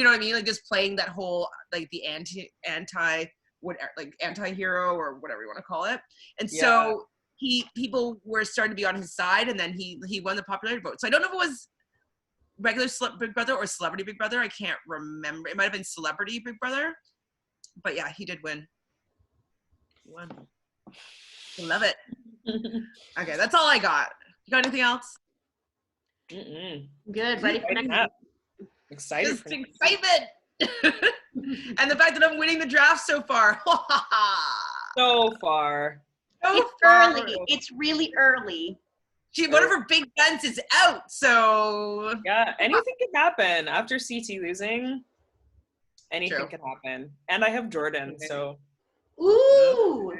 know what I mean? Like just playing that whole like the anti-hero or whatever you want to call it. And so people were starting to be on his side, and then he won the popularity vote. So I don't know if it was regular Big Brother or Celebrity Big Brother. I can't remember. It might have been Celebrity Big Brother. But yeah, he did win. He won. I love it. Okay, that's all I got. You got anything else? Good. Ready for next week. Excited. Just excitement. And the fact that I'm winning the draft so far. So far. It's early. It's really early. One of her big guns is out, so yeah, anything can happen after CT losing. Anything can happen. And I have Jordan, so. Ooh!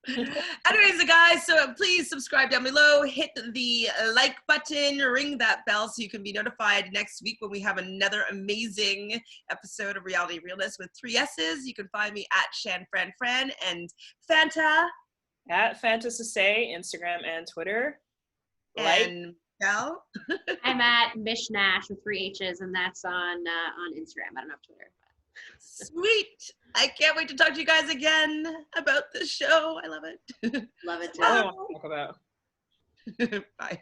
Anyways, guys, so please subscribe down below, hit the like button, ring that bell so you can be notified next week when we have another amazing episode of Reality Realness with 3 S's. You can find me at ShanFranFran and Fanta. At Fanta Sesay, Instagram and Twitter. And Michelle? I'm at Michelle Nash with 3 H's, and that's on Instagram. I don't have Twitter. But. Sweet. I can't wait to talk to you guys again about this show. I love it. Love it too. That's all I want to talk about. Bye.